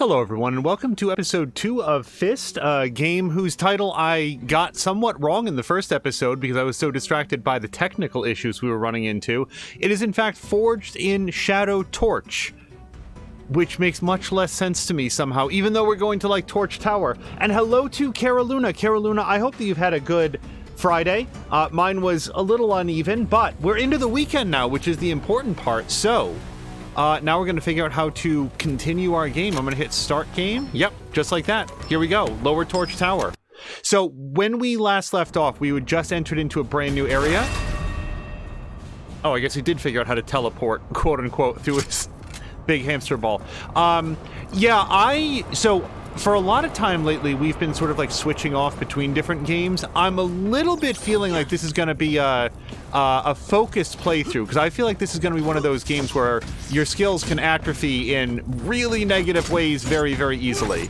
Hello everyone, and welcome to episode 2 of F.I.S.T, a game whose title I got somewhat wrong in the first episode because I was so distracted by the technical issues we were running into. It is in fact forged in Shadow Torch, which makes much less sense to me somehow, even though we're going to like Torch Tower. And hello to Caroluna. Caroluna, I hope that you've had a good Friday. Mine was a little uneven, but we're into the weekend now, which is the important part, so... now we're going to figure out how to continue our game. I'm going to hit start game. Yep, just like that. Here we go. Lower Torch Tower. So when we last left off, we had just entered into a brand new area. Oh, I guess he did figure out how to teleport, quote unquote, through his big hamster ball. So for a lot of time lately, we've been sort of like switching off between different games. I'm a little bit feeling like this is going to be a focused playthrough, because I feel like this is going to be one of those games where your skills can atrophy in really negative ways very, very easily.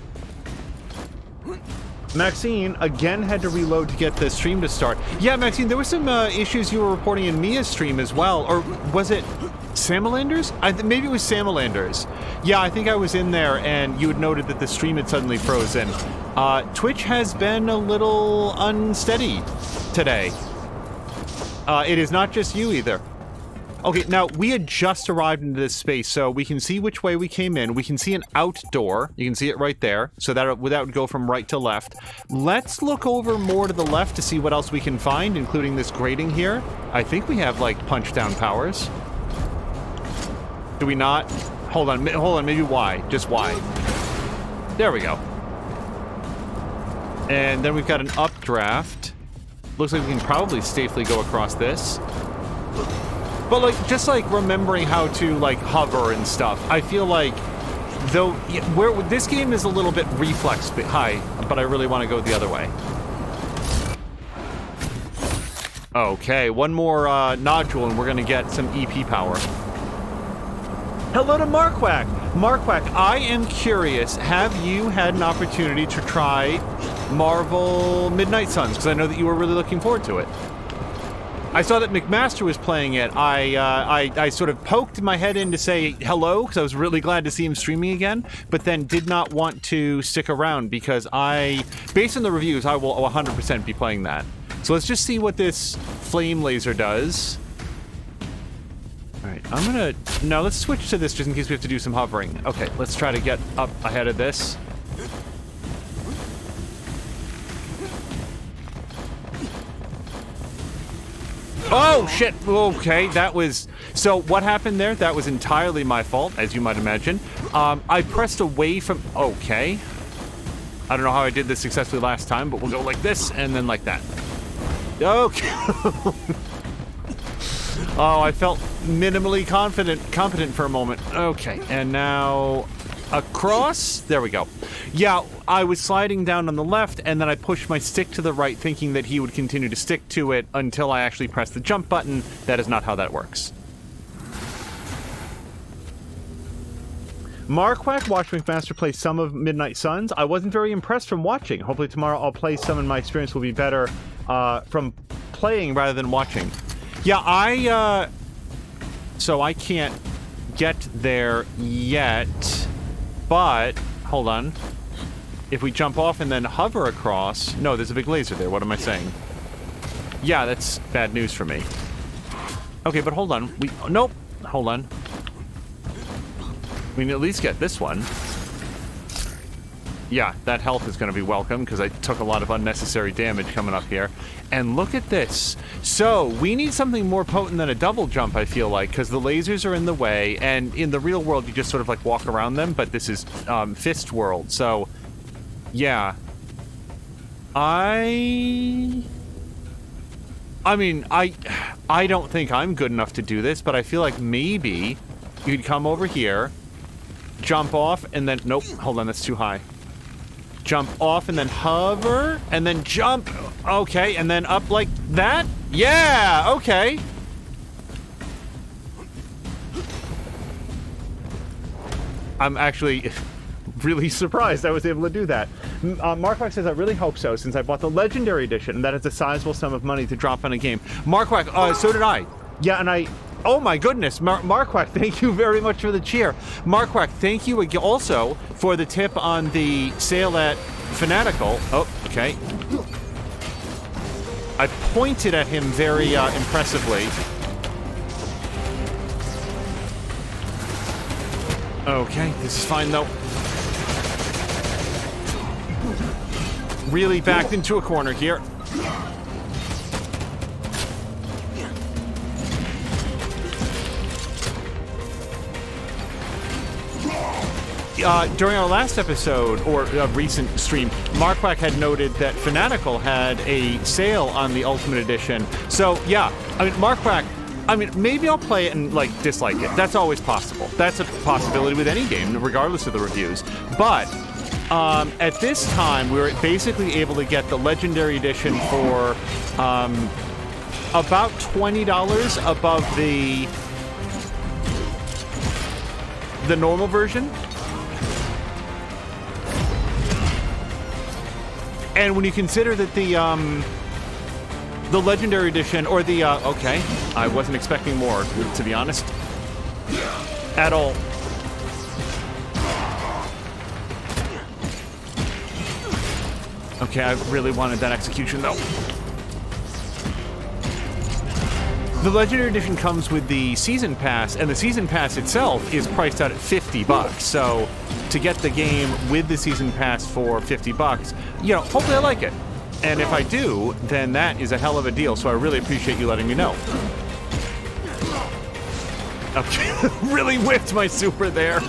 Maxine, again, had to reload to get the stream to start. Yeah, Maxine, there were some issues you were reporting in Mia's stream as well, or was it Samalanders? Maybe it was Samalanders. Yeah, I think I was in there, and you had noted that the stream had suddenly frozen. Twitch has been a little unsteady today. It is not just you either. Okay, now, we had just arrived into this space, so we can see which way we came in. We can see an outdoor. You can see it right there. So that would go from right to left. Let's look over more to the left to see what else we can find, including this grating here. I think we have, like, punch-down powers. Do we not? Hold on, maybe Y. Just Y. There we go. And then we've got an updraft. Looks like we can probably safely go across this. But, like, just, like, remembering how to, like, hover and stuff, I feel like, though, this game is a little bit reflex high, but I really want to go the other way. Okay, one more nodule and we're going to get some EP power. Hello to Marquack! Marquack, I am curious, have you had an opportunity to try Marvel Midnight Suns? Because I know that you were really looking forward to it. I saw that McMaster was playing it. I sort of poked my head in to say hello, because I was really glad to see him streaming again, but then did not want to stick around because based on the reviews, I will 100% be playing that. So let's just see what this flame laser does. Alright, no, let's switch to this just in case we have to do some hovering. Okay, let's try to get up ahead of this. Oh, shit! Okay, that was... So, what happened there? That was entirely my fault, as you might imagine. I pressed away from... Okay. I don't know how I did this successfully last time, but we'll go like this, and then like that. Okay. Oh, I felt minimally competent for a moment. Okay, and now... across? There we go. Yeah, I was sliding down on the left, and then I pushed my stick to the right, thinking that he would continue to stick to it until I actually pressed the jump button. That is not how that works. Marquack watched McMaster play some of Midnight Suns. I wasn't very impressed from watching. Hopefully tomorrow I'll play some and my experience will be better from playing rather than watching. Yeah, so I can't get there yet, but... Hold on. If we jump off and then hover across... No, there's a big laser there. What am I saying? Yeah, that's bad news for me. Okay, but hold on. Nope. Hold on. We can at least get this one. Yeah, that health is going to be welcome, because I took a lot of unnecessary damage coming up here. And look at this. So, we need something more potent than a double jump, I feel like, because the lasers are in the way, and in the real world, you just sort of, like, walk around them, but this is F.I.S.T world, so... Yeah. I mean, I don't think I'm good enough to do this, but I feel like maybe you could come over here, jump off, and then... Nope, hold on, that's too high. Jump off and then hover and then jump. Okay, and then up like that? Yeah, okay. I'm actually really surprised I was able to do that. Markwack says, I really hope so, since I bought the Legendary Edition, and that is a sizable sum of money to drop on a game. Markwack, so did I. Yeah, and Oh my goodness, Marquak, thank you very much for the cheer. Marquak, thank you also for the tip on the sale at Fanatical. Oh, okay. I pointed at him very impressively. Okay, this is fine though. Really backed into a corner here. During our last episode, or a recent stream, Marquak had noted that Fanatical had a sale on the Ultimate Edition. So, yeah, I mean, Marquak, I mean, maybe I'll play it and, like, dislike it. That's always possible. That's a possibility with any game, regardless of the reviews. But, at this time, we were basically able to get the Legendary Edition for, about $20 above the normal version. And when you consider that the Legendary Edition, or the, okay, I wasn't expecting more, to be honest. At all. Okay, I really wanted that execution, though. The Legendary Edition comes with the Season Pass, and the Season Pass itself is priced out at $50, so to get the game with the Season Pass for $50, you know, hopefully I like it. And if I do, then that is a hell of a deal, so I really appreciate you letting me know. Okay, really whipped my super there.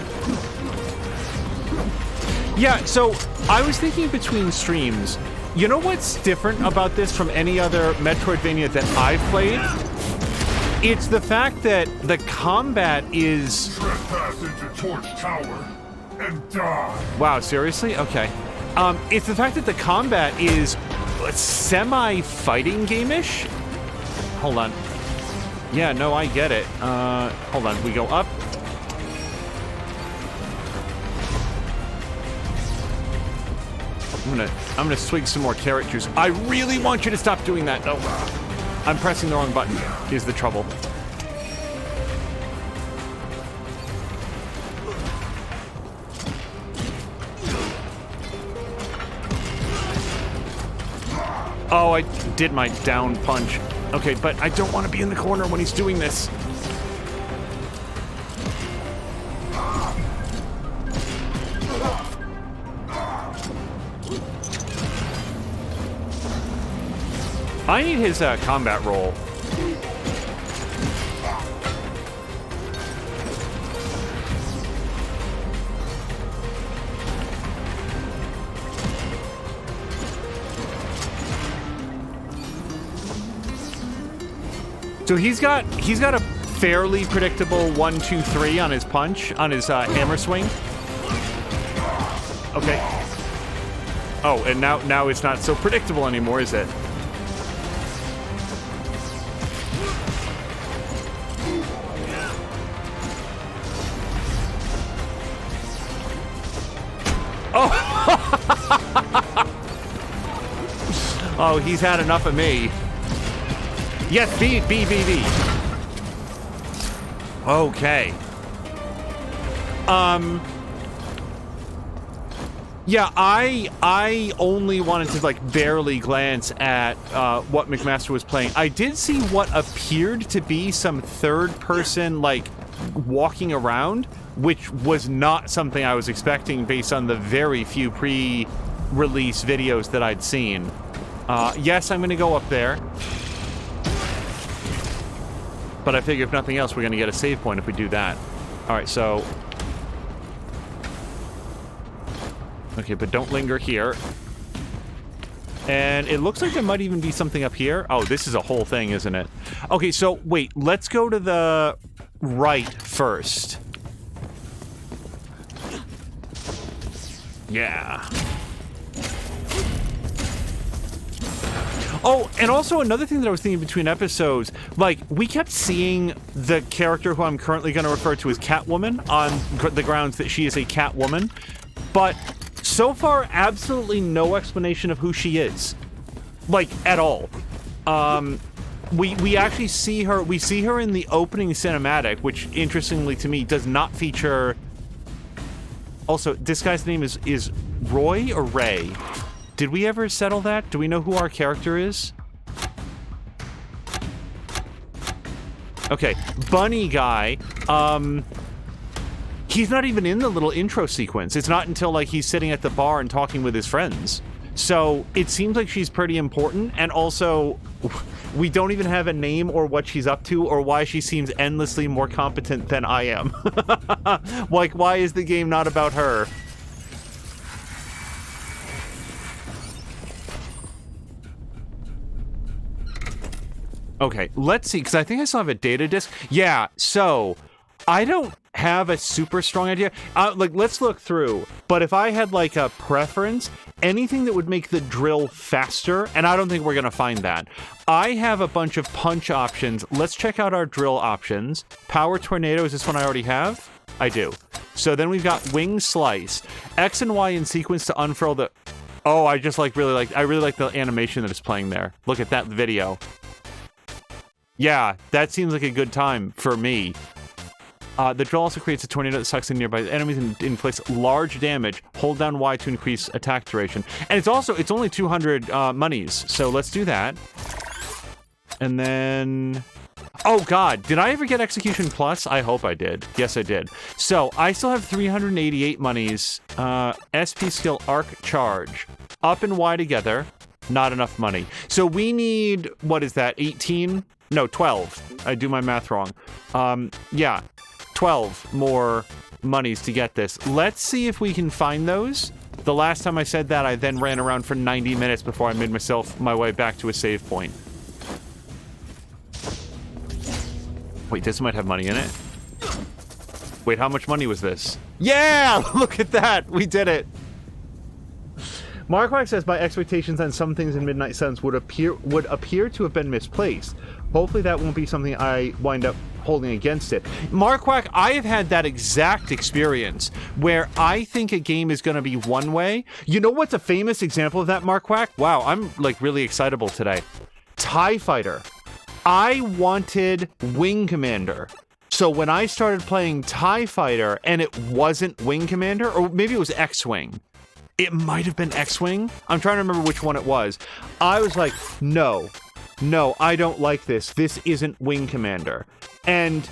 Yeah, so I was thinking between streams, you know what's different about this from any other Metroidvania that I've played? It's the fact that the combat is... Trespass into Torch Tower and die. Wow, seriously? Okay. It's the fact that the combat is semi-fighting game-ish? Hold on. Yeah, no, I get it. Hold on, we go up. I'm gonna swig some more carrot juice. I really want you to stop doing that. No, I'm pressing the wrong button, is the trouble. Oh, I did my down punch. Okay, but I don't want to be in the corner when he's doing this. I need his combat roll. So he's got a fairly predictable 1, 2, 3 on his punch, on his hammer swing. Okay. Oh, and now it's not so predictable anymore, is it? Oh, he's had enough of me. Yes, B. Okay. Yeah, I only wanted to, like, barely glance at what McMaster was playing. I did see what appeared to be some third-person, like, walking around, which was not something I was expecting based on the very few pre-release videos that I'd seen. Yes, I'm going to go up there. But I figure if nothing else, we're going to get a save point if we do that. All right, so... Okay, but don't linger here. And it looks like there might even be something up here. Oh, this is a whole thing, isn't it? Okay, so wait, let's go to the right first. Yeah. Oh, and also another thing that I was thinking between episodes, like, we kept seeing the character who I'm currently going to refer to as Catwoman on the grounds that she is a Catwoman, but so far, absolutely no explanation of who she is. Like, at all. we actually see her. We see her in the opening cinematic, which interestingly to me does not feature. Also, this guy's name is Roy or Ray. Did we ever settle that? Do we know who our character is? Okay, bunny guy. He's not even in the little intro sequence. It's not until like he's sitting at the bar and talking with his friends. So it seems like she's pretty important, and also we don't even have a name or what she's up to or why she seems endlessly more competent than I am. Like, why is the game not about her? Okay, let's see, because I think I still have a data disk. Yeah, so I don't have a super strong idea. Like, let's look through. But if I had, like, a preference, anything that would make the drill faster, and I don't think we're going to find that. I have a bunch of punch options. Let's check out our drill options. Power Tornado, is this one I already have? I do. So then we've got Wing Slice. X and Y in sequence to unfurl the... Oh, I just, like, I really like the animation that is playing there. Look at that video. Yeah, that seems like a good time for me. The drill also creates a tornado that sucks in nearby enemies and inflicts large damage. Hold down Y to increase attack duration. And it's only 200 monies, so let's do that. And then... Oh god, did I ever get Execution Plus? I hope I did. Yes, I did. So, I still have 388 monies. SP skill Arc Charge. Up and Y together. Not enough money. So we need, what is that, 18? No, 12. I do my math wrong. Yeah, 12 more monies to get this. Let's see if we can find those. The last time I said that, I then ran around for 90 minutes before I made my way back to a save point. Wait, this might have money in it. Wait, how much money was this? Yeah! Look at that! We did it! Marquardt says my expectations on some things in Midnight Suns would appear to have been misplaced. Hopefully that won't be something I wind up holding against it. Marquardt, I have had that exact experience where I think a game is going to be one way. You know what's a famous example of that, Marquardt? Wow, I'm like really excitable today. TIE Fighter. I wanted Wing Commander. So when I started playing TIE Fighter and it wasn't Wing Commander, or maybe it was X-Wing. It might have been X-Wing. I'm trying to remember which one it was. I was like, no, I don't like this. This isn't Wing Commander. And,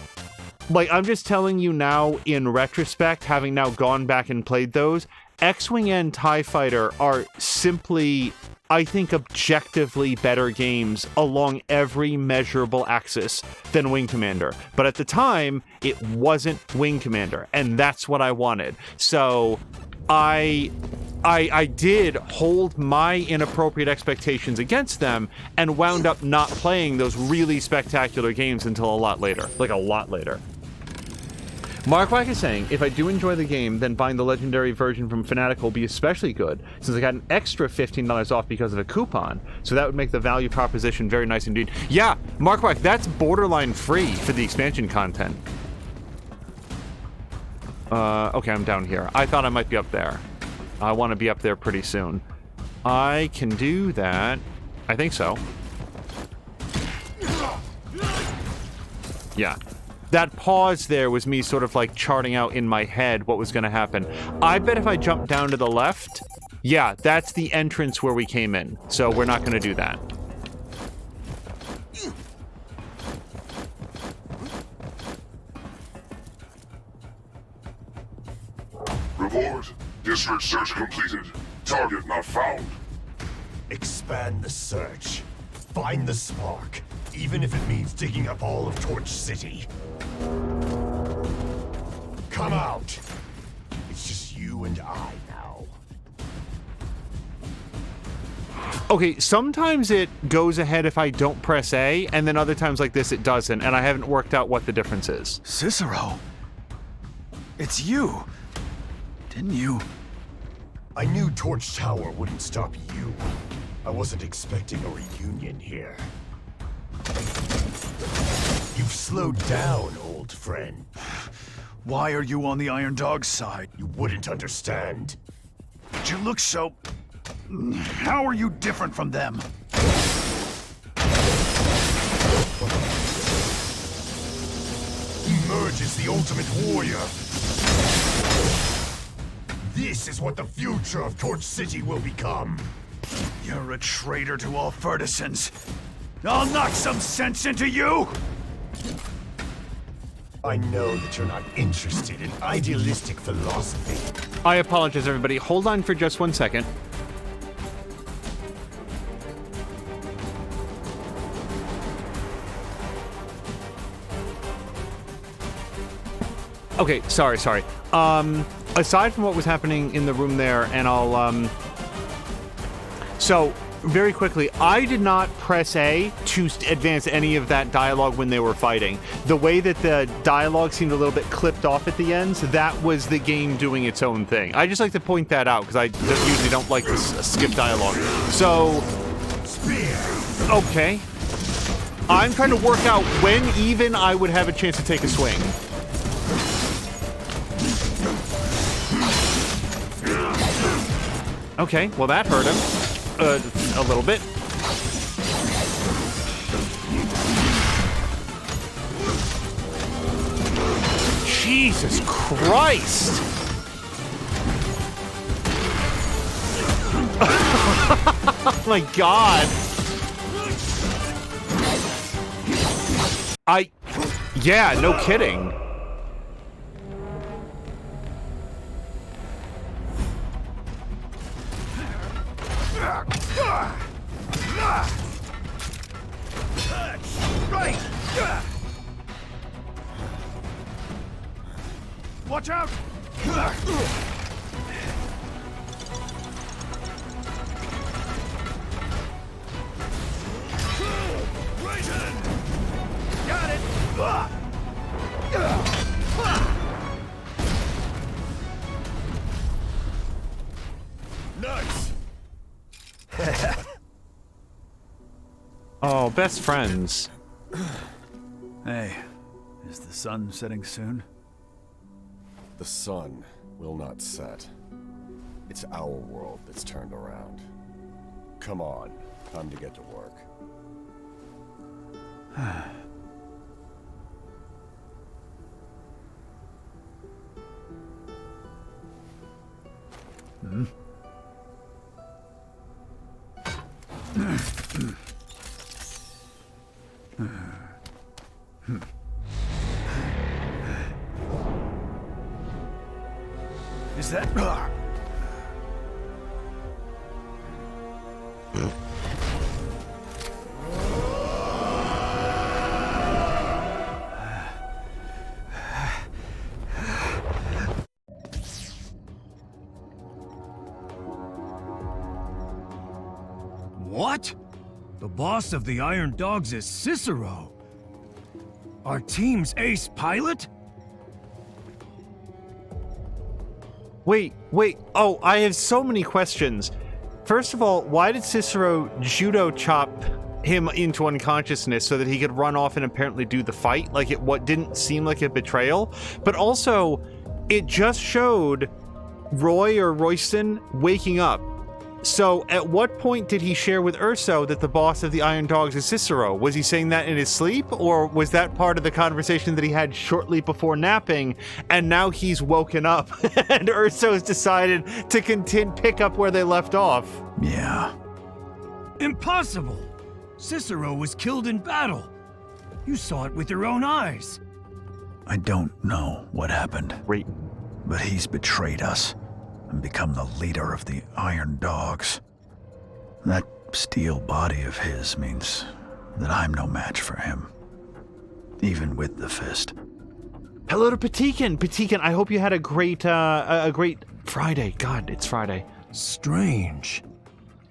like, I'm just telling you now in retrospect, having now gone back and played those, X-Wing and TIE Fighter are simply, I think, objectively better games along every measurable axis than Wing Commander. But at the time, it wasn't Wing Commander, and that's what I wanted. So I did hold my inappropriate expectations against them and wound up not playing those really spectacular games until a lot later. Like, a lot later. Mark Wack is saying, if I do enjoy the game, then buying the legendary version from Fnatic will be especially good, since I got an extra $15 off because of a coupon, so that would make the value proposition very nice indeed. Yeah, Mark Wack, that's borderline free for the expansion content. Okay, I'm down here. I thought I might be up there. I want to be up there pretty soon. I can do that. I think so. Yeah. That pause there was me sort of like charting out in my head what was going to happen. I bet if I jump down to the left, yeah, that's the entrance where we came in. So we're not going to do that. Report. District search completed. Target not found. Expand the search. Find the spark, even if it means digging up all of Torch City. Come out. It's just you and I now. Okay, sometimes it goes ahead if I don't press A, and then other times like this it doesn't, and I haven't worked out what the difference is. Cicero, it's you. Didn't you? I knew Torch Tower wouldn't stop you. I wasn't expecting a reunion here. You've slowed down, old friend. Why are you on the Iron Dog's side? You wouldn't understand. But you look so... How are you different from them? Emerge as the ultimate warrior. This is what the future of Torch City will become. You're a traitor to all Fertisons. I'll knock some sense into you! I know that you're not interested in idealistic philosophy. I apologize, everybody. Hold on for just 1 second. Okay, sorry. Aside from what was happening in the room there, and I'll, So, very quickly, I did not press A to advance any of that dialogue when they were fighting. The way that the dialogue seemed a little bit clipped off at the ends, that was the game doing its own thing. I just like to point that out, because I usually don't like to skip dialogue. So... Okay. I'm trying to work out when even I would have a chance to take a swing. Okay, well that hurt him. A little bit. Jesus Christ! Oh my God! Yeah, no kidding. Right! Watch out! Right in! Got it! Nice! Oh, best friends. Hey, is the sun setting soon? The sun will not set. It's our world that's turned around. Come on, time to get to work. Is that... What? The boss of the Iron Dogs is Cicero? Our team's ace pilot? Wait. Oh, I have so many questions. First of all, why did Cicero judo chop him into unconsciousness so that he could run off and apparently do the fight? Like, what didn't seem like a betrayal? But also, it just showed Roy or Royston waking up. So, at what point did he share with Urso that the boss of the Iron Dogs is Cicero? Was he saying that in his sleep, or was that part of the conversation that he had shortly before napping, and now he's woken up, and Urso's decided to pick up where they left off? Yeah. Impossible! Cicero was killed in battle. You saw it with your own eyes. I don't know what happened, Wait. but he's betrayed us and become the leader of the Iron Dogs. That steel body of his means that I'm no match for him, even with the fist. Hello to Patikin. Patikin, I hope you had a great Friday. God, it's Friday. Strange.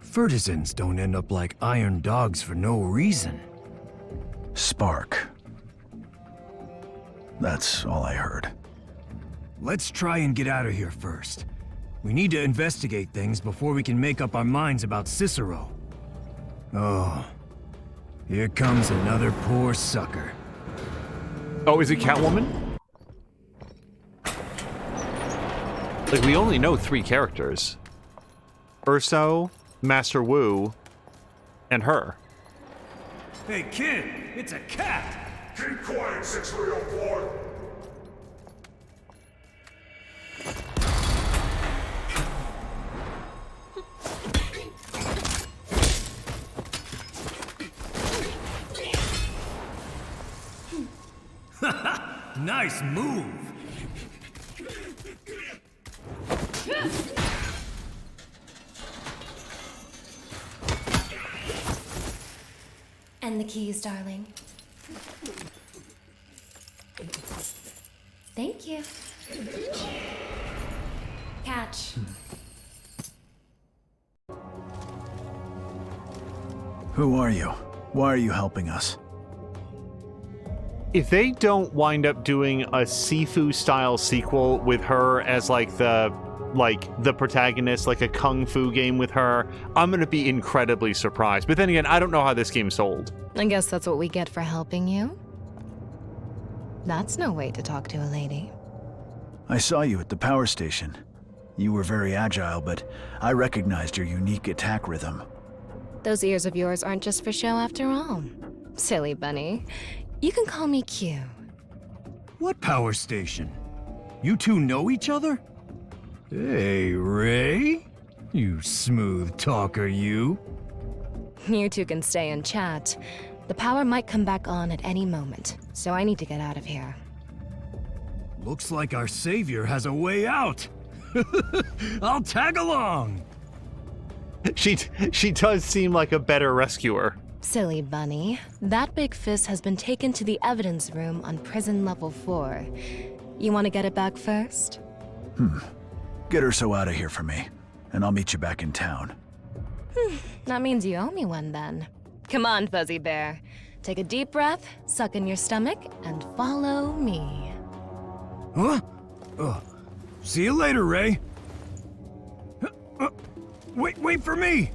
Fertisons don't end up like Iron Dogs for no reason. Spark. That's all I heard. Let's try and get out of here first. We need to investigate things before we can make up our minds about Cicero. Oh, here comes another poor sucker. Oh, is it Catwoman? Like, we only know 3 characters. Urso, Master Wu, and her. Hey, kid, it's a cat! Keep quiet, 6-304. Nice move! And the keys, darling. Thank you. Catch. Who are you? Why are you helping us? If they don't wind up doing a Sifu-style sequel with her as the protagonist, like a kung fu game with her, I'm gonna be incredibly surprised. But then again, I don't know how this game sold. I guess that's what we get for helping you. That's no way to talk to a lady. I saw you at the power station. You were very agile, but I recognized your unique attack rhythm. Those ears of yours aren't just for show after all. Silly bunny. You can call me Q. What power station? You two know each other? Hey, Ray? You smooth talker, you. You two can stay and chat. The power might come back on at any moment, so I need to get out of here. Looks like our savior has a way out. I'll tag along. She does seem like a better rescuer. Silly bunny. That big fist has been taken to the evidence room on prison level 4. You want to get it back first? Get her so out of here for me, and I'll meet you back in town. That means you owe me one then. Come on, Fuzzy Bear. Take a deep breath, suck in your stomach, and follow me. Huh? See you later, Ray. Wait for me!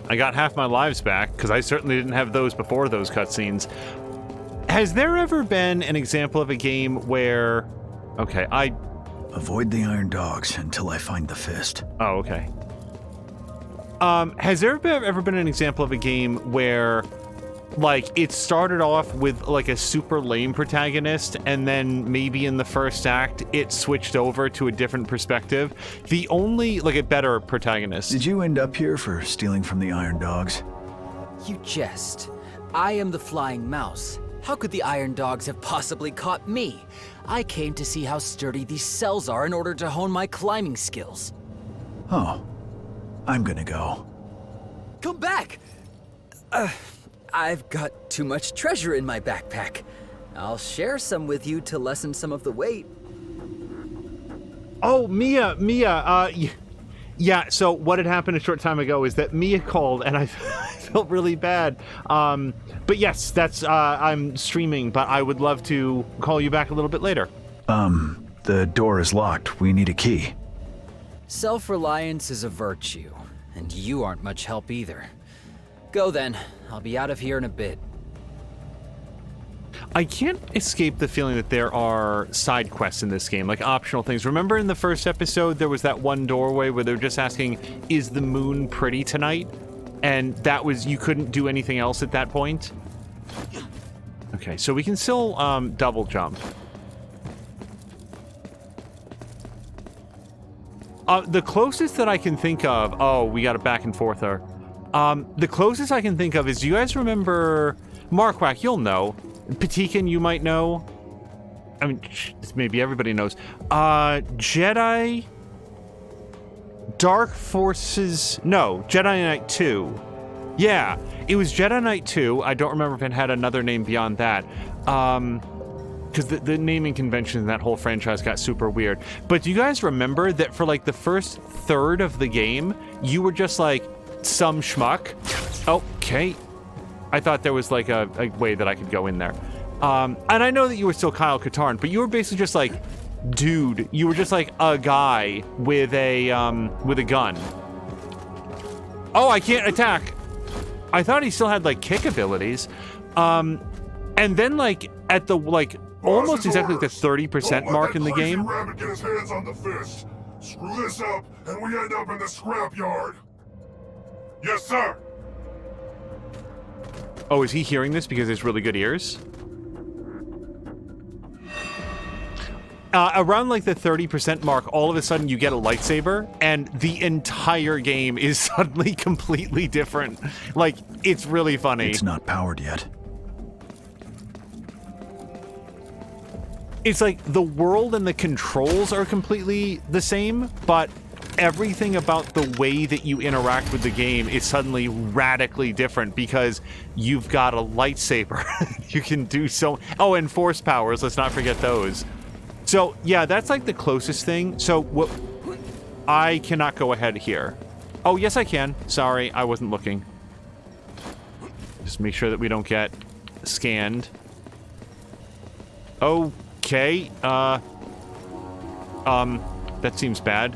I got half my lives back, because I certainly didn't have those before those cutscenes. Has there ever been an example of a game where... Okay, Avoid the Iron Dogs until I find the fist. Oh, okay. Has there ever been an example of a game where, it started off with, a super lame protagonist, and then maybe in the first act, it switched over to a different perspective? The only, a better protagonist. Did you end up here for stealing from the Iron Dogs? You jest. I am the Flying Mouse. How could the Iron Dogs have possibly caught me? I came to see how sturdy these cells are in order to hone my climbing skills. Oh. I'm gonna go. Come back! I've got too much treasure in my backpack. I'll share some with you to lessen some of the weight. Oh, Mia, yeah, so what had happened a short time ago is that Mia called, and I felt really bad. But yes, that's, I'm streaming, but I would love to call you back a little bit later. The door is locked. We need a key. Self-reliance is a virtue, and you aren't much help either. Go then. I'll be out of here in a bit. I can't escape the feeling that there are side quests in this game, optional things. Remember in the first episode, there was that one doorway where they were just asking, is the moon pretty tonight? And that was, you couldn't do anything else at that point? Okay, so we can still double jump. The closest that I can think of... Oh, we got a back and forth there. The closest I can think of is, do you guys remember... Marquak, you'll know. Patikan, you might know. I mean, maybe everybody knows. Jedi... Dark Forces... No, Jedi Knight 2. Yeah, it was Jedi Knight 2. I don't remember if it had another name beyond that. Because the naming convention in that whole franchise got super weird. But do you guys remember that for the first third of the game, you were just some schmuck? Okay. I thought there was a way that I could go in there. And I know that you were still Kyle Katarn, but you were basically just dude. You were just a guy with a gun. Oh, I can't attack. I thought he still had kick abilities. And then at the almost exactly the 30% mark in the game. Rabbit get his hands on the fist. Screw this up, and we end up in the scrapyard. Yes, sir. Oh, is he hearing this because he has really good ears? Around like the 30% mark, all of a sudden you get a lightsaber, and the entire game is suddenly completely different. Like, it's really funny. It's not powered yet. It's like the world and the controls are completely the same, but everything about the way that you interact with the game is suddenly radically different because you've got a lightsaber. You can do so... Oh, and force powers, let's not forget those. So, yeah, that's like the closest thing. So, what... I cannot go ahead here. Oh, yes, I can. Sorry, I wasn't looking. Just make sure that we don't get scanned. Okay, that seems bad.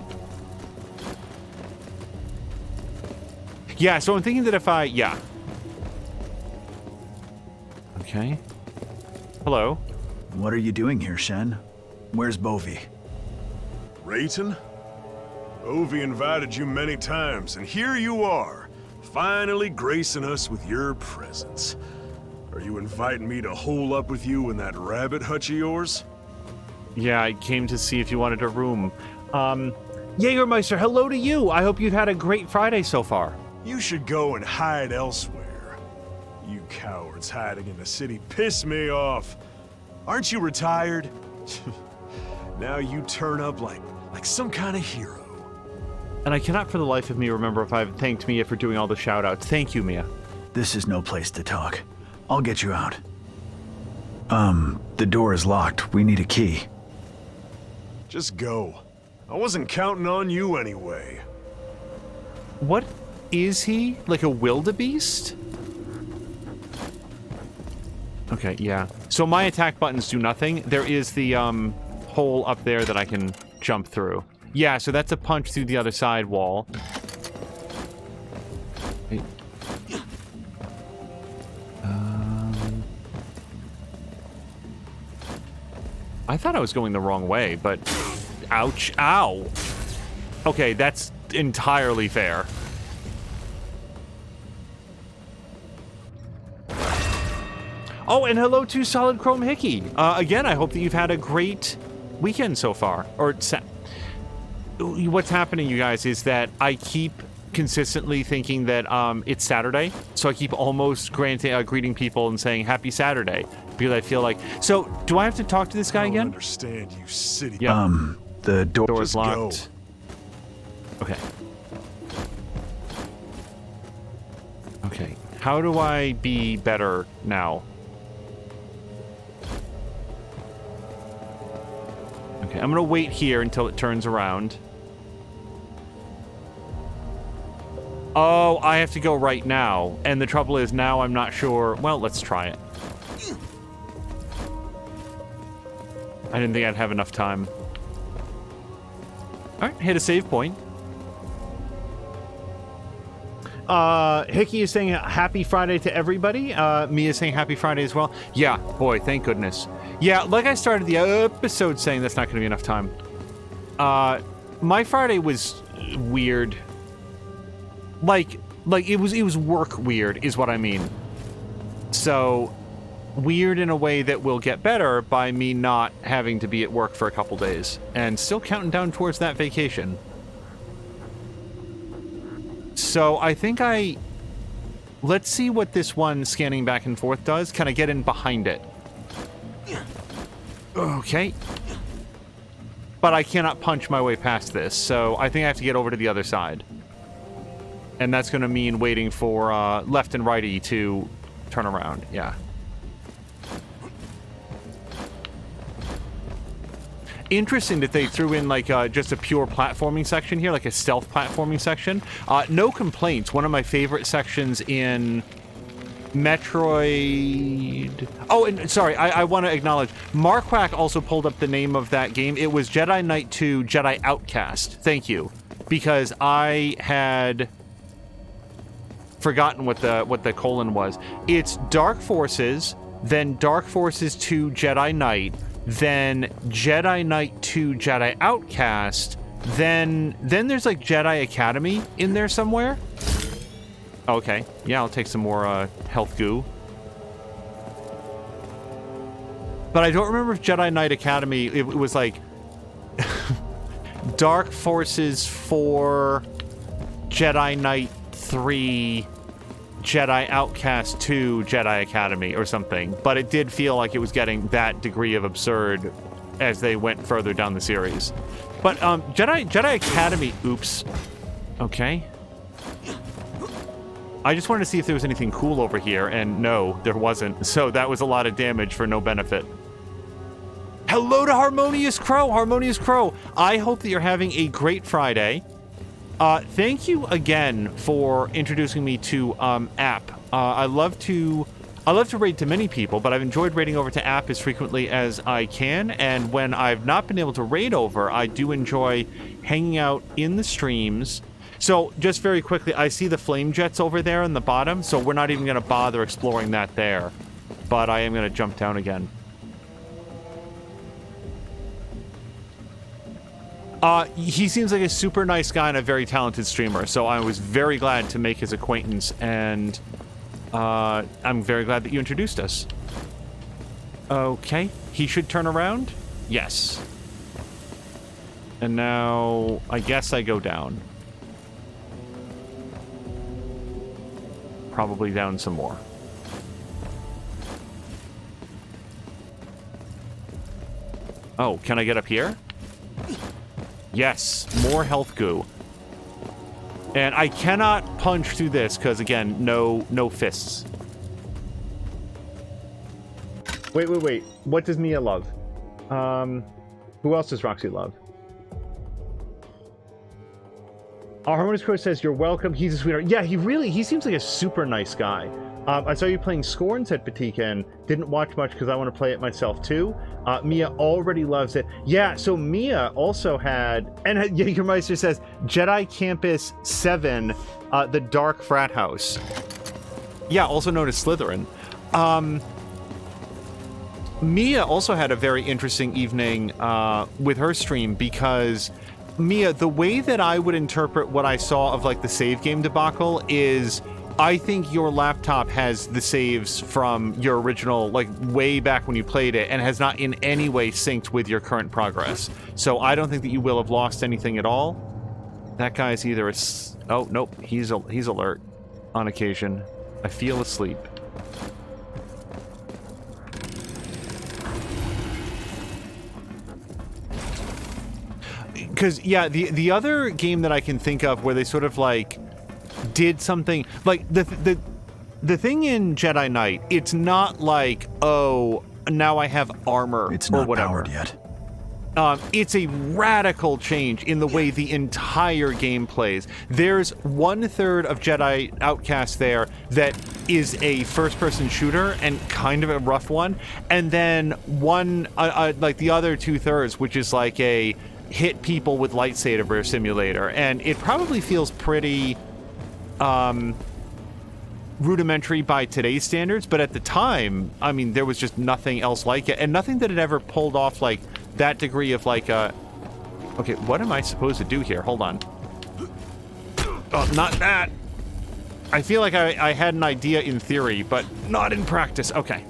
Yeah, so I'm thinking that if I... Yeah. Okay. Hello. What are you doing here, Shen? Where's Bovi? Rayton? Ovi invited you many times, and here you are, finally gracing us with your presence. Are you inviting me to hole up with you in that rabbit hutch of yours? Yeah, I came to see if you wanted a room. Jägermeister, hello to you. I hope you've had a great Friday so far. You should go and hide elsewhere. You cowards hiding in the city piss me off. Aren't you retired? Now you turn up like some kind of hero. And I cannot for the life of me remember if I've thanked Mia for doing all the shout-outs. Thank you, Mia. This is no place to talk. I'll get you out. The door is locked. We need a key. Just go. I wasn't counting on you anyway. What is he? Like a wildebeest? Okay, yeah. So my attack buttons do nothing. There is the hole up there that I can jump through. Yeah, so that's a punch through the other side wall. Hey. I thought I was going the wrong way, but... Ouch. Ow! Okay, that's entirely fair. Oh, and hello to Solid Chrome Hickey. Again, I hope that you've had a great weekend so far. Or, what's happening, you guys, is that I keep consistently thinking that it's Saturday, so I keep almost greeting people and saying Happy Saturday because I feel like. So, do I have to talk to this guy again? I don't understand, you city. Yeah. The Door is Just locked. go. Okay. Okay. How do I be better now? Okay, I'm gonna wait here until it turns around. Oh, I have to go right now. And the trouble is now I'm not sure. Well, let's try it. I didn't think I'd have enough time. All right, hit a save point. Hickey is saying happy Friday to everybody. Mia is saying happy Friday as well. Yeah, boy, thank goodness. Yeah, like I started the episode saying that's not going to be enough time. My Friday was weird. Like it was work weird is what I mean. So weird in a way that will get better by me not having to be at work for a couple days and still counting down towards that vacation. So I think let's see what this one scanning back and forth does. Can I get in behind it? Okay. But I cannot punch my way past this, so I think I have to get over to the other side. And that's going to mean waiting for left and righty to turn around. Yeah. Interesting that they threw in like just a pure platforming section here, like a stealth platforming section. No complaints. One of my favorite sections in Metroid... Oh, and sorry, I want to acknowledge, Marquack also pulled up the name of that game. It was Jedi Knight 2 Jedi Outcast. Thank you. Because I had forgotten what the colon was. It's Dark Forces, then Dark Forces 2 Jedi Knight, then Jedi Knight 2 Jedi Outcast, Then there's like Jedi Academy in there somewhere. Okay, yeah, I'll take some more health goo. But I don't remember if Jedi Knight Academy, it was like Dark Forces 4, Jedi Knight 3, Jedi Outcast 2, Jedi Academy or something. But it did feel like it was getting that degree of absurd as they went further down the series. But Jedi Academy, oops. Okay. I just wanted to see if there was anything cool over here, and no, there wasn't. So that was a lot of damage for no benefit. Hello to Harmonious Crow! Harmonious Crow, I hope that you're having a great Friday. Thank you again for introducing me to App. I love to raid to many people, but I've enjoyed raiding over to App as frequently as I can, and when I've not been able to raid over, I do enjoy hanging out in the streams. So, just very quickly, I see the flame jets over there in the bottom, so we're not even going to bother exploring that there. But I am going to jump down again. He seems like a super nice guy and a very talented streamer, so I was very glad to make his acquaintance, and I'm very glad that you introduced us. Okay, he should turn around? Yes. And now, I guess I go down. Probably down some more. Oh, can I get up here? Yes, more health goo. And I cannot punch through this because, again, no fists. Wait. What does Mia love? Who else does Roxy love? Harmonious Crow says, you're welcome. He's a sweetheart. Yeah, he seems like a super nice guy. I saw you playing Scorn, said Patikan. Didn't watch much because I want to play it myself too. Mia already loves it. Yeah, so Mia also had, and Jägermeister says, Jedi Campus 7, the Dark Frat House. Yeah, also known as Slytherin. Mia also had a very interesting evening with her stream because Mia, the way that I would interpret what I saw of like the save game debacle is I think your laptop has the saves from your original, like way back when you played it, and has not in any way synced with your current progress. So I don't think that you will have lost anything at all. That guy's either oh, nope, he's alert on occasion. I feel asleep. Because, yeah, the other game that I can think of where they sort of, like, did something... Like, the thing in Jedi Knight, it's not like, oh, now I have armor it's or not whatever. Powered yet. It's a radical change in the way the entire game plays. There's 1/3 of Jedi Outcast there that is a first-person shooter and kind of a rough one, and then like the other 2/3, which is like a hit people with lightsaber simulator, and it probably feels pretty rudimentary by today's standards, but at the time, I mean, there was just nothing else like it, and nothing that had ever pulled off like that degree of like okay, what am I supposed to do here? Hold on. Oh, not that. I feel like I had an idea in theory, but not in practice. Okay.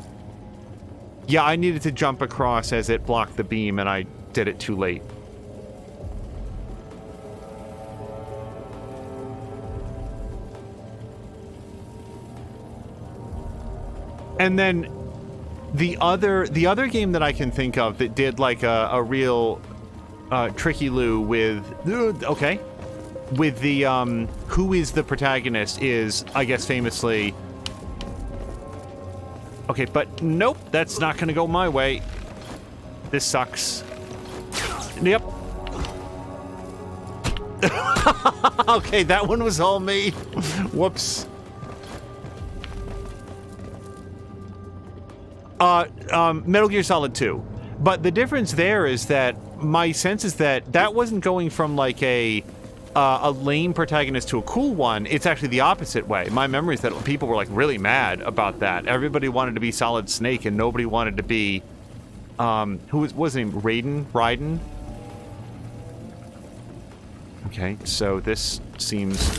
Yeah, I needed to jump across as it blocked the beam, and I did it too late. And then the other game that I can think of that did like a real tricky loo with with the who is the protagonist is, I guess, famously okay, but nope, that's not gonna go my way. This sucks. Yep. Okay, that one was all me. Whoops. Metal Gear Solid 2. But the difference there is that my sense is that wasn't going from like a lame protagonist to a cool one. It's actually the opposite way. My memory is that people were like really mad about that. Everybody wanted to be Solid Snake and nobody wanted to be who was his name? Raiden? Okay, so this seems...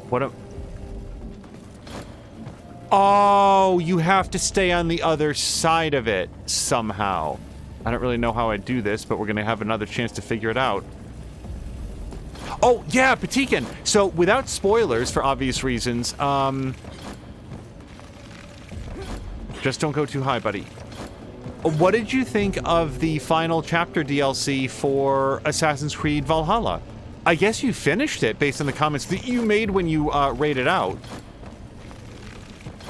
What a... Oh, you have to stay on the other side of it somehow. I don't really know how I do this, but we're going to have another chance to figure it out. Oh, yeah, Patikin! So, without spoilers, for obvious reasons, just don't go too high, buddy. What did you think of the final chapter DLC for Assassin's Creed Valhalla? I guess you finished it based on the comments that you made when you rated out.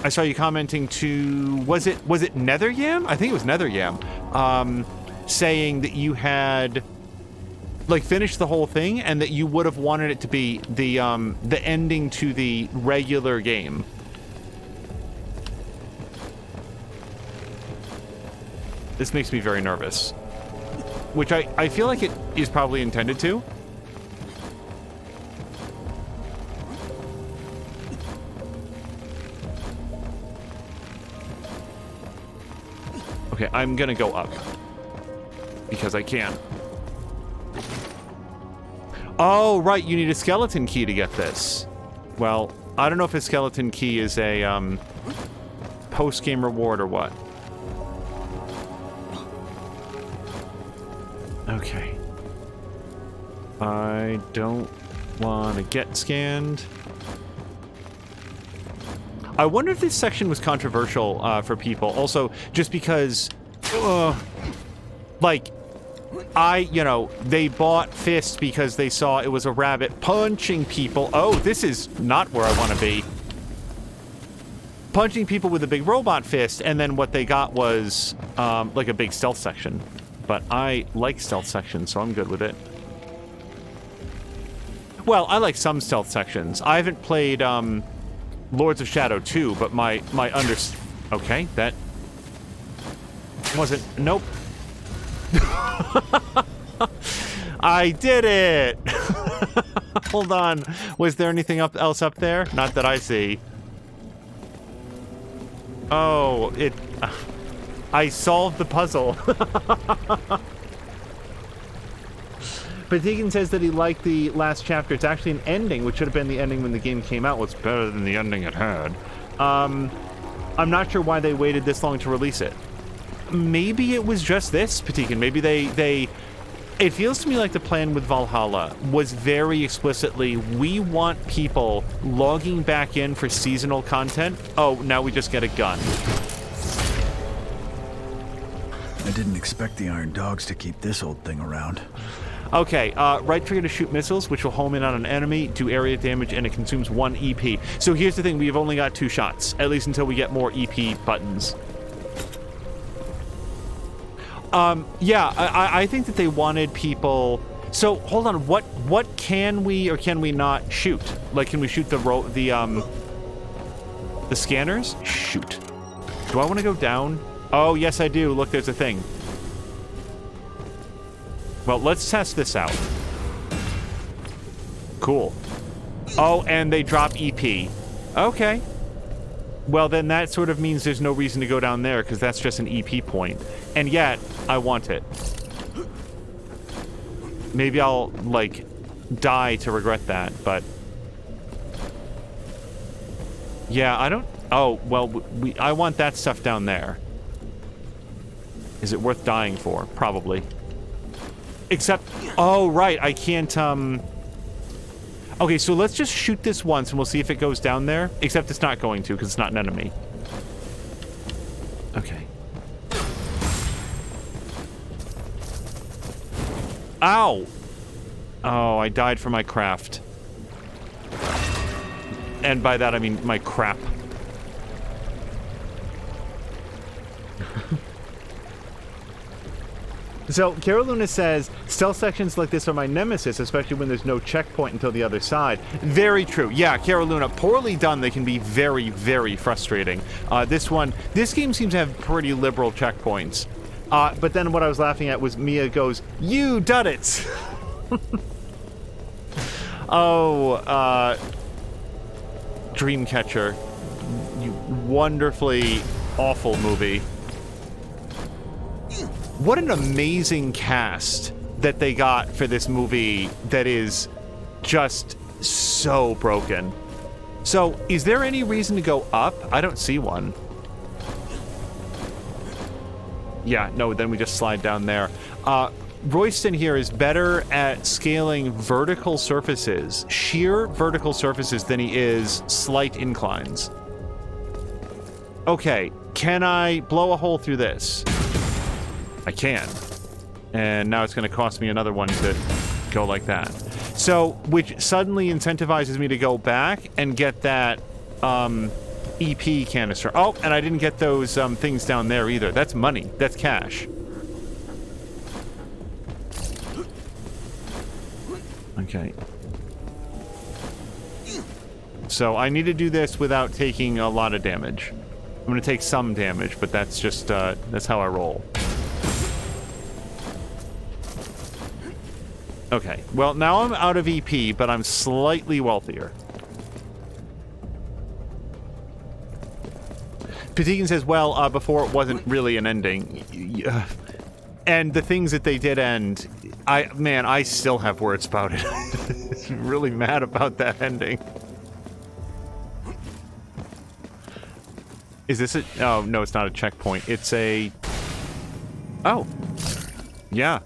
I saw you commenting to... Was it Netheryam? I think it was Netheryam. Saying that you had... like, finished the whole thing, and that you would have wanted it to be the ending to the regular game. This makes me very nervous. Which I feel like it is probably intended to. Okay, I'm gonna go up. Because I can. Oh, right, you need a skeleton key to get this. Well, I don't know if a skeleton key is a, post-game reward or what. Okay. I don't want to get scanned. I wonder if this section was controversial for people. Also, just because, like, they bought F.I.S.T because they saw it was a rabbit punching people. Oh, this is not where I want to be. Punching people with a big robot F.I.S.T, and then what they got was, like a big stealth section. But I like stealth sections, so I'm good with it. Well, I like some stealth sections. I haven't played, Lords of Shadow 2, but my okay, that wasn't... Nope. I did it! Hold on. Was there anything else up there? Not that I see. Oh, I solved the puzzle. But Deegan says that he liked the last chapter. It's actually an ending, which should have been the ending when the game came out. What's better than the ending it had? I'm not sure why they waited this long to release it. Maybe it was just this, Patikin. Maybe they... It feels to me like the plan with Valhalla was very explicitly, we want people logging back in for seasonal content. Oh, now we just get a gun. I didn't expect the Iron Dogs to keep this old thing around. Okay, right trigger to shoot missiles, which will home in on an enemy, do area damage, and it consumes 1 EP. So here's the thing, we've only got 2 shots, at least until we get more EP buttons. Yeah, I think that they wanted people... So, hold on, what can we or can we not shoot? Like, can we shoot the scanners? Shoot. Do I want to go down? Oh, yes I do. Look, there's a thing. Well, let's test this out. Cool. Oh, and they drop EP. Okay. Well, then that sort of means there's no reason to go down there, because that's just an EP point. And yet, I want it. Maybe I'll, like, die to regret that, but... Yeah, I don't... Oh, well, I want that stuff down there. Is it worth dying for? Probably. Except... Oh, right, I can't, Okay, so let's just shoot this once and we'll see if it goes down there. Except it's not going to, because it's not an enemy. Okay. Ow! Oh, I died for my craft. And by that I mean my crap. So, Caroluna says, stealth sections like this are my nemesis, especially when there's no checkpoint until the other side. Very true. Yeah, Caroluna, poorly done, they can be very, very frustrating. This game seems to have pretty liberal checkpoints. But then what I was laughing at was Mia goes, "You done it!" Oh, Dreamcatcher. You wonderfully awful movie. What an amazing cast that they got for this movie that is just so broken. So, is there any reason to go up? I don't see one. Yeah, no, then we just slide down there. Royston here is better at scaling vertical surfaces, sheer vertical surfaces, than he is slight inclines. Okay, can I blow a hole through this? I can. And now it's going to cost me another one to go like that. So, which suddenly incentivizes me to go back and get that EP canister. Oh, and I didn't get those things down there either. That's money. That's cash. Okay. So I need to do this without taking a lot of damage. I'm going to take some damage, but that's just, that's how I roll. Okay, well, now I'm out of EP, but I'm slightly wealthier. Patigan says, well, before it wasn't really an ending. And the things that they did end, I still have words about it. I'm really mad about that ending. Is this a... Oh, no, it's not a checkpoint. It's a... Oh. Yeah.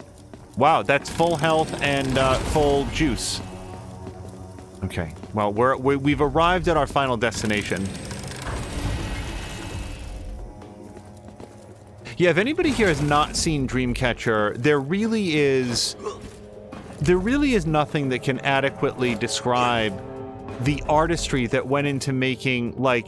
Wow, that's full health and full juice. Okay, well, we've arrived at our final destination. Yeah, if anybody here has not seen Dreamcatcher, there really is nothing that can adequately describe the artistry that went into making, like,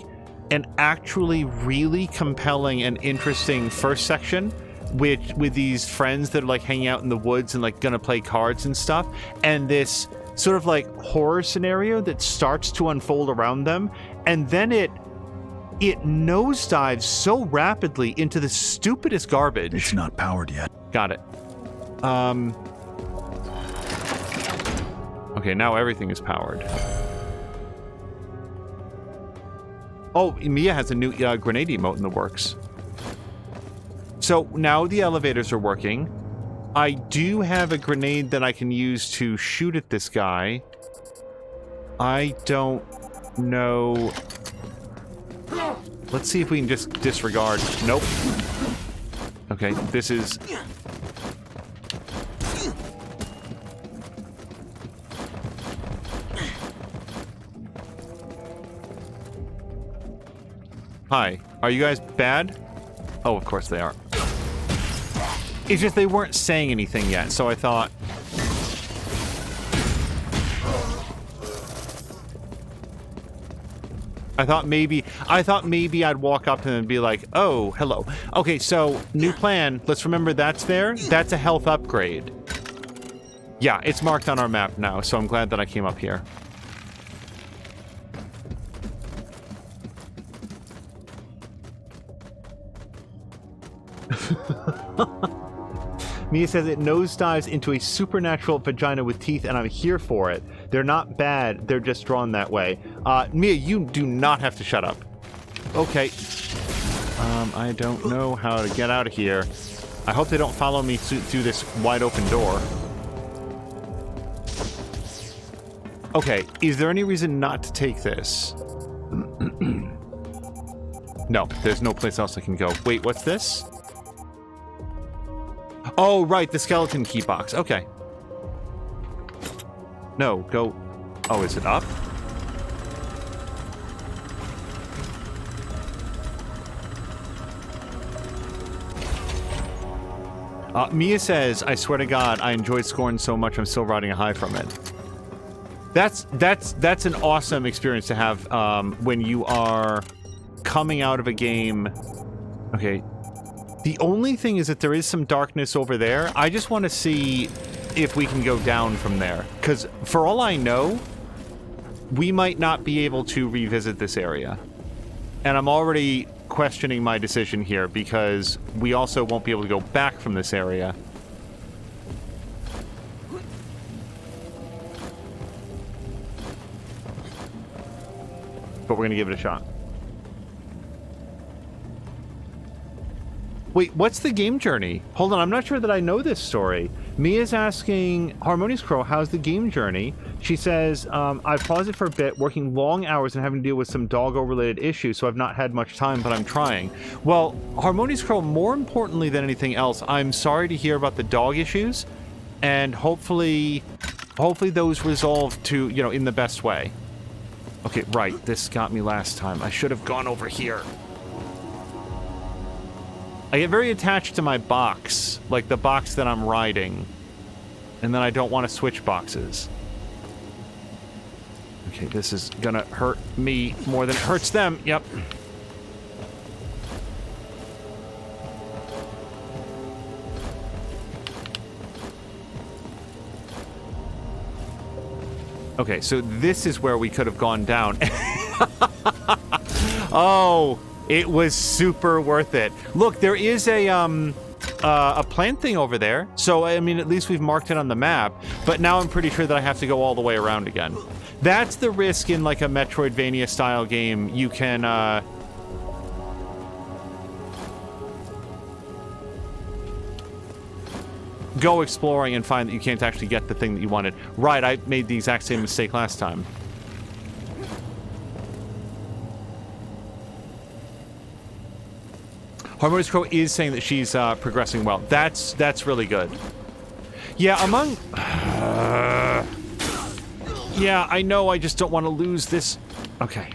an actually really compelling and interesting first section with these friends that are like hanging out in the woods and like gonna play cards and stuff, and this sort of like horror scenario that starts to unfold around them, and then it nosedives so rapidly into the stupidest garbage. It's not powered yet. Got it. Okay, now everything is powered. Oh, Mia has a new grenade emote in the works. So now the elevators are working. I do have a grenade that I can use to shoot at this guy. I don't know. Let's see if we can just disregard. Nope. Okay, this is... Hi, are you guys bad? Oh, of course they are. It's just they weren't saying anything yet, so I thought... I thought maybe I'd walk up to them and be like, oh, hello. Okay, so, new plan. Let's remember that's there. That's a health upgrade. Yeah, it's marked on our map now, so I'm glad that I came up here. Mia says it nosedives into a supernatural vagina with teeth, and I'm here for it. They're not bad, they're just drawn that way. Mia, you do not have to shut up. Okay. I don't know how to get out of here. I hope they don't follow me through this wide open door. Okay, is there any reason not to take this? No, there's no place else I can go. Wait, what's this? Oh, right, the skeleton key box. Okay. No, go... Oh, is it up? Mia says, I swear to God, I enjoyed Scorn so much I'm still riding a high from it. That's an awesome experience to have when you are coming out of a game. Okay. The only thing is that there is some darkness over there. I just want to see if we can go down from there. Because for all I know, we might not be able to revisit this area. And I'm already questioning my decision here because we also won't be able to go back from this area. But we're going to give it a shot. Wait, what's the game journey? Hold on, I'm not sure that I know this story. Mia's asking Harmonious Crow, how's the game journey? She says, I've paused it for a bit, working long hours and having to deal with some doggo-related issues, so I've not had much time, but I'm trying. Well, Harmonious Crow, more importantly than anything else, I'm sorry to hear about the dog issues, and hopefully those resolve to, you know, in the best way. Okay, right, this got me last time. I should have gone over here. I get very attached to my box, like the box that I'm riding, and then I don't want to switch boxes. Okay, this is gonna hurt me more than it hurts them. Yep. Okay, so this is where we could have gone down. Oh, it was super worth it. Look, there is a plant thing over there. So, I mean, at least we've marked it on the map. But now I'm pretty sure that I have to go all the way around again. That's the risk in, like, a Metroidvania-style game. You can, go exploring and find that you can't actually get the thing that you wanted. Right, I made the exact same mistake last time. Harmonious Crow is saying that she's progressing well. That's really good. Yeah, among... yeah, I know, I just don't want to lose this... Okay.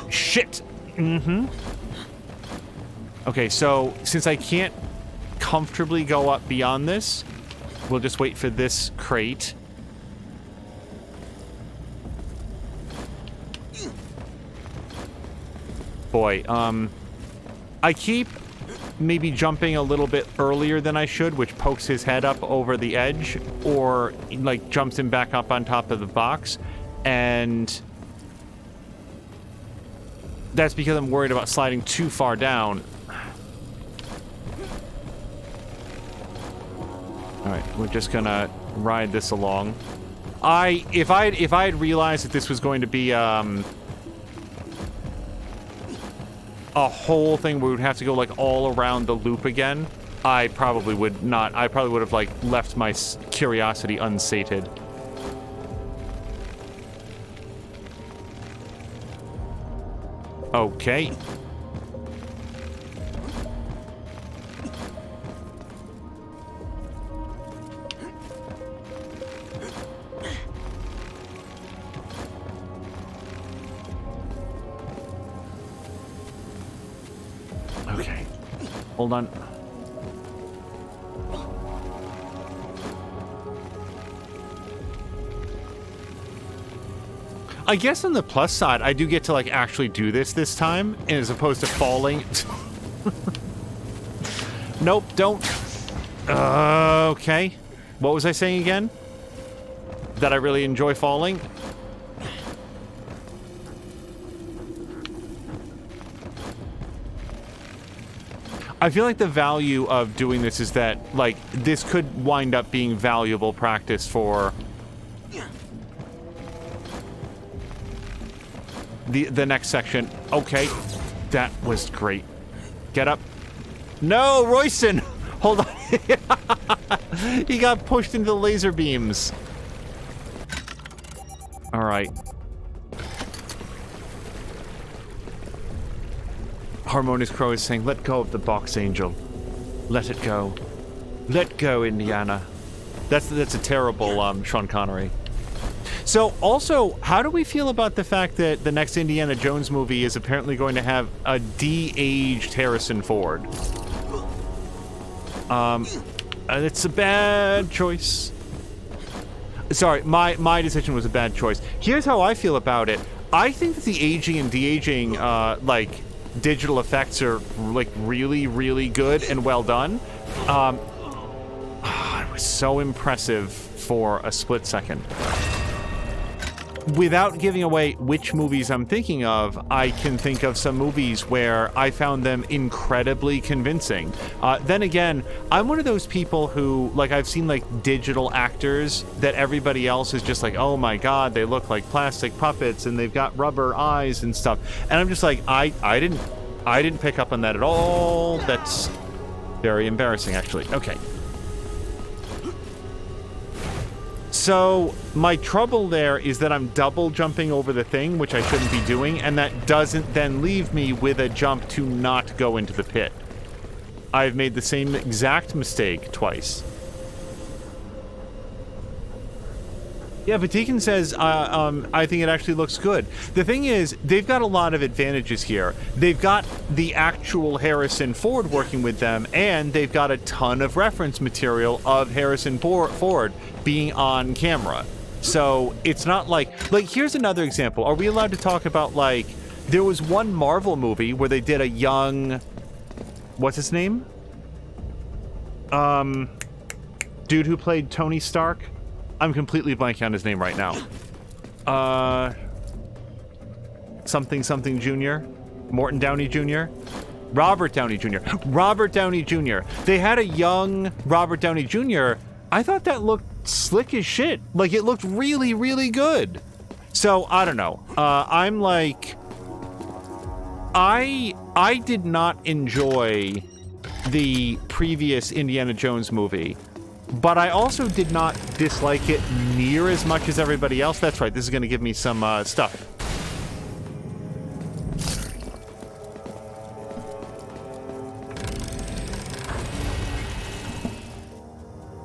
Shit! Mm-hmm. Okay, so, since I can't comfortably go up beyond this, we'll just wait for this crate. Boy, I keep maybe jumping a little bit earlier than I should, which pokes his head up over the edge, or, like, jumps him back up on top of the box, and that's because I'm worried about sliding too far down. Alright, we're just gonna ride this along. If I had realized that this was going to be, a whole thing where we would have to go, like, all around the loop again, I probably would not. I probably would have, like, left my curiosity unsated. Okay. Okay. Hold on. I guess on the plus side, I do get to, like, actually do this time, as opposed to falling. Nope, don't. Okay. What was I saying again? That I really enjoy falling? I feel like the value of doing this is that, like, this could wind up being valuable practice for the next section. Okay, that was great. Get up. No, Royston! Hold on. He got pushed into the laser beams. All right. Harmonious Crow is saying, let go of the box, Angel. Let it go. Let go, Indiana. That's a terrible Sean Connery. So, also, how do we feel about the fact that the next Indiana Jones movie is apparently going to have a de-aged Harrison Ford? It's a bad choice. Sorry, my decision was a bad choice. Here's how I feel about it. I think that the aging and de-aging, like, digital effects are, like, really, really good and well done. It was so impressive for a split second. without giving away which movies I'm thinking of, I can think of some movies where I found them incredibly convincing. Then again, I'm one of those people who, like, I've seen like digital actors that everybody else is just like, oh my god, they look like plastic puppets and they've got rubber eyes and stuff. And I'm just like, I didn't pick up on that at all. That's very embarrassing, actually. Okay. So my trouble there is that I'm double jumping over the thing, which I shouldn't be doing, and that doesn't then leave me with a jump to not go into the pit. I've made the same exact mistake twice. Yeah, but Deacon says, I think it actually looks good. The thing is, they've got a lot of advantages here. They've got the actual Harrison Ford working with them, and they've got a ton of reference material of Harrison Ford being on camera. So it's not like here's another example. Are we allowed to talk about, like, there was one Marvel movie where they did a young, what's his name? Dude who played Tony Stark? I'm completely blanking on his name right now. Something Jr.? Morton Downey Jr.? Robert Downey Jr. Robert Downey Jr. They had a young Robert Downey Jr. I thought that looked slick as shit. Like, it looked really, really good. So, I don't know. I'm like... I did not enjoy the previous Indiana Jones movie. But I also did not dislike it near as much as everybody else. That's right, this is going to give me some stuff.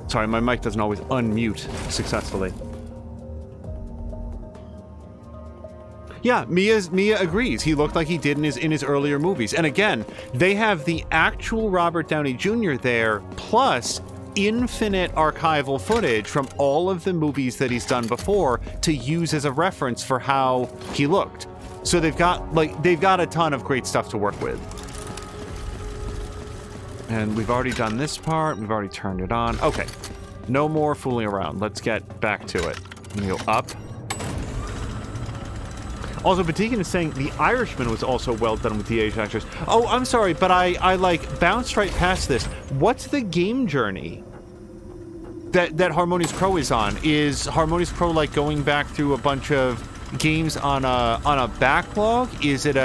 Sorry, my mic doesn't always unmute successfully. Yeah, Mia agrees. He looked like he did in his earlier movies. And again, they have the actual Robert Downey Jr. there, plus infinite archival footage from all of the movies that he's done before to use as a reference for how he looked. So they've got a ton of great stuff to work with. And we've already done this part. We've already turned it on. Okay. No more fooling around. Let's get back to it. I'm gonna go up. Also, Batikan is saying The Irishman was also well done with the Asian actors. Oh, I'm sorry, but I like bounced right past this. What's the game journey that Harmonious Crow is on? Is Harmonious Crow like going back through a bunch of games on a backlog? Is it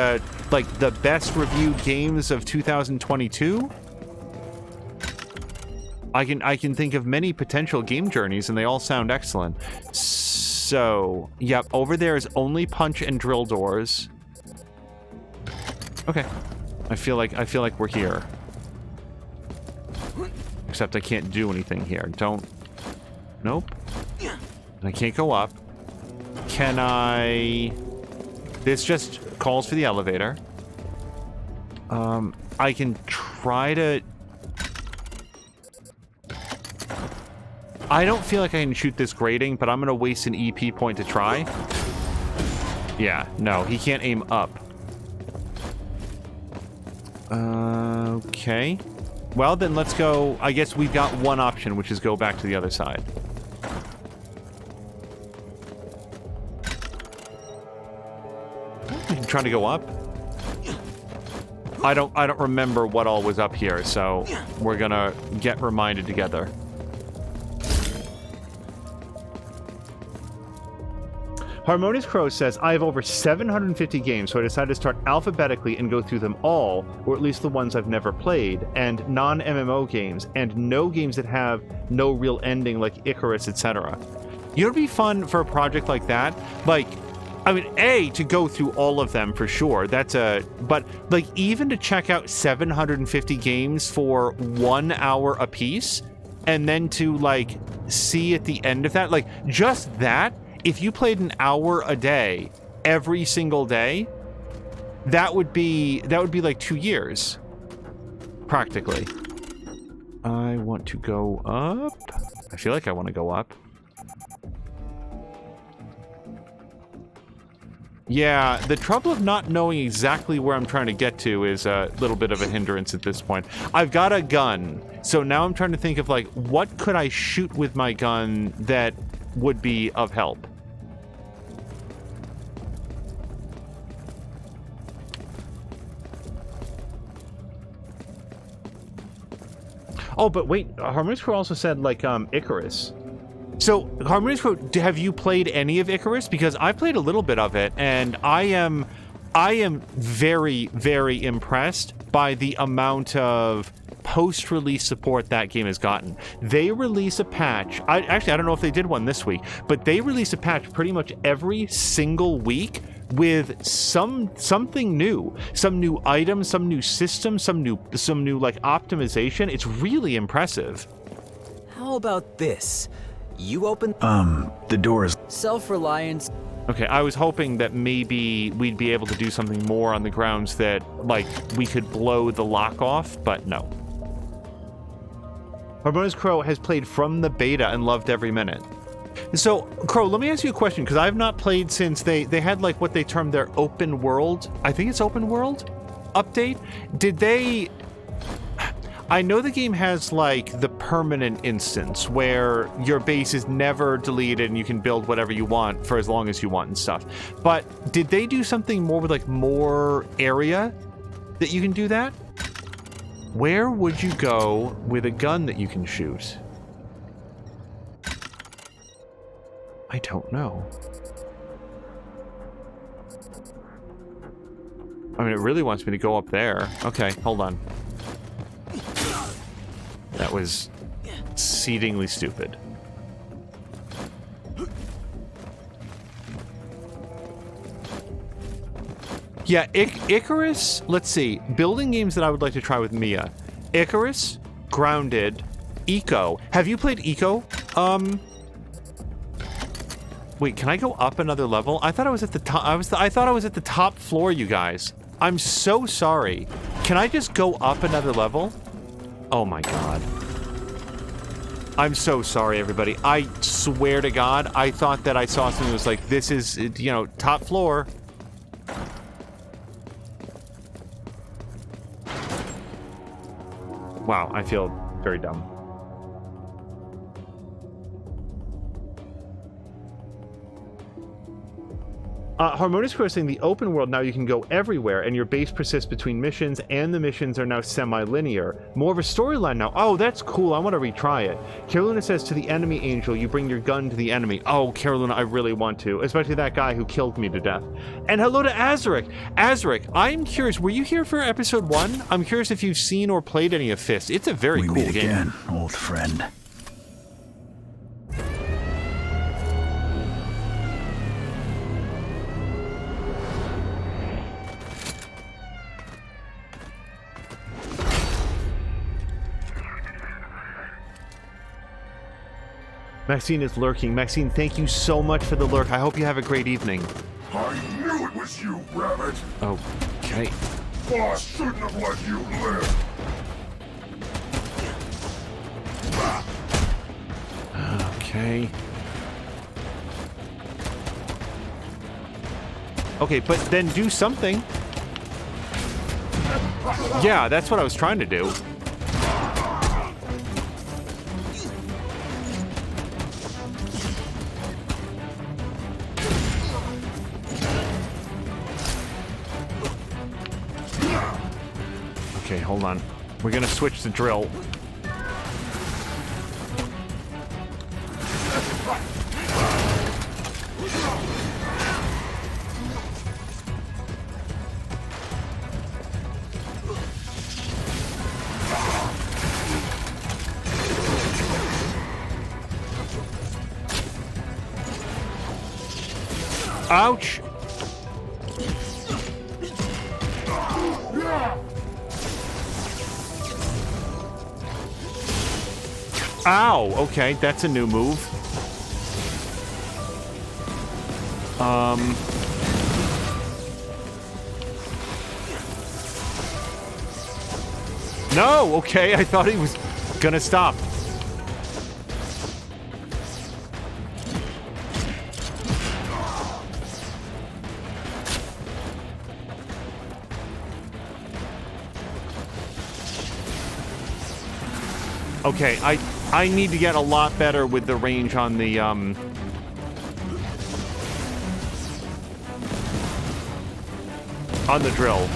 like the best reviewed games of 2022? I can think of many potential game journeys, and they all sound excellent. So, yep, over there is only punch and drill doors. Okay. I feel like we're here. Except I can't do anything here. Nope. And I can't go up. Can I... This just calls for the elevator. I can try to... I don't feel like I can shoot this grating, but I'm gonna waste an EP point to try. Yeah, no, he can't aim up. Okay. Well, then let's go... I guess we've got one option, which is go back to the other side. I'm trying to go up. I don't remember what all was up here, so we're gonna get reminded together. Harmonious Crow says, I have over 750 games, so I decided to start alphabetically and go through them all, or at least the ones I've never played, and non-MMO games, and no games that have no real ending like Icarus, etc. You know, it'd be fun for a project like that? Like, I mean, to go through all of them for sure, but like even to check out 750 games for 1 hour a piece, and then to like see at the end of that, like just that, if you played an hour a day, every single day, that would be like 2 years, practically. I want to go up. I feel like I want to go up. Yeah, the trouble of not knowing exactly where I'm trying to get to is a little bit of a hindrance at this point. I've got a gun, so now I'm trying to think of like, what could I shoot with my gun that would be of help? Oh, but wait, Harmonious Crow also said, like, Icarus. So, Harmonious Crow, have you played any of Icarus? Because I played a little bit of it, and I am very, very impressed by the amount of post-release support that game has gotten. They release a patch. I don't know if they did one this week, but they release a patch pretty much every single week with something new, some new item, some new system, some new like optimization. It's really impressive. How about this? You open The door is... self-reliance. Okay, I was hoping that maybe we'd be able to do something more on the grounds that, like, we could blow the lock off, but no. Harmonious Crow has played from the beta and loved every minute. So, Crow, let me ask you a question, because I've not played since they had, like, what they termed their open world, I think it's open world, update? Did they... I know the game has, like, the permanent instance where your base is never deleted and you can build whatever you want for as long as you want and stuff. But did they do something more with, like, more area that you can do that? Where would you go with a gun that you can shoot? I don't know. I mean, it really wants me to go up there. Okay, hold on. That was exceedingly stupid. Yeah, Icarus, let's see. Building games that I would like to try with Mia. Icarus, Grounded, Eco. Have you played Eco? Wait, can I go up another level? I thought I was at the top. I thought I was at the top floor, you guys. I'm so sorry. Can I just go up another level? Oh my god. I'm so sorry, everybody. I swear to God, I thought that I saw something that was like, this is, you know, top floor. Wow, I feel very dumb. Harmonious Crow is saying the open world now you can go everywhere and your base persists between missions and the missions are now semi-linear. More of a storyline now. Oh, that's cool. I want to retry it. Carolina says to the enemy angel, you bring your gun to the enemy. Oh, Carolina, I really want to. Especially that guy who killed me to death. And hello to Azaric. Azaric, I'm curious, were you here for episode 1? I'm curious if you've seen or played any of F.I.S.T. It's a very cool game. We meet again, old friend. Maxine is lurking. Maxine, thank you so much for the lurk. I hope you have a great evening. I knew it was you, Rabbit. Okay. Boss shouldn't have let you live. Okay. Okay, but then do something. Yeah, that's what I was trying to do. Okay, hold on. We're gonna switch the drill. Ouch! Ow! Okay, that's a new move. No! Okay, I thought he was gonna stop. Okay, I need to get a lot better with the range on the, on the drill.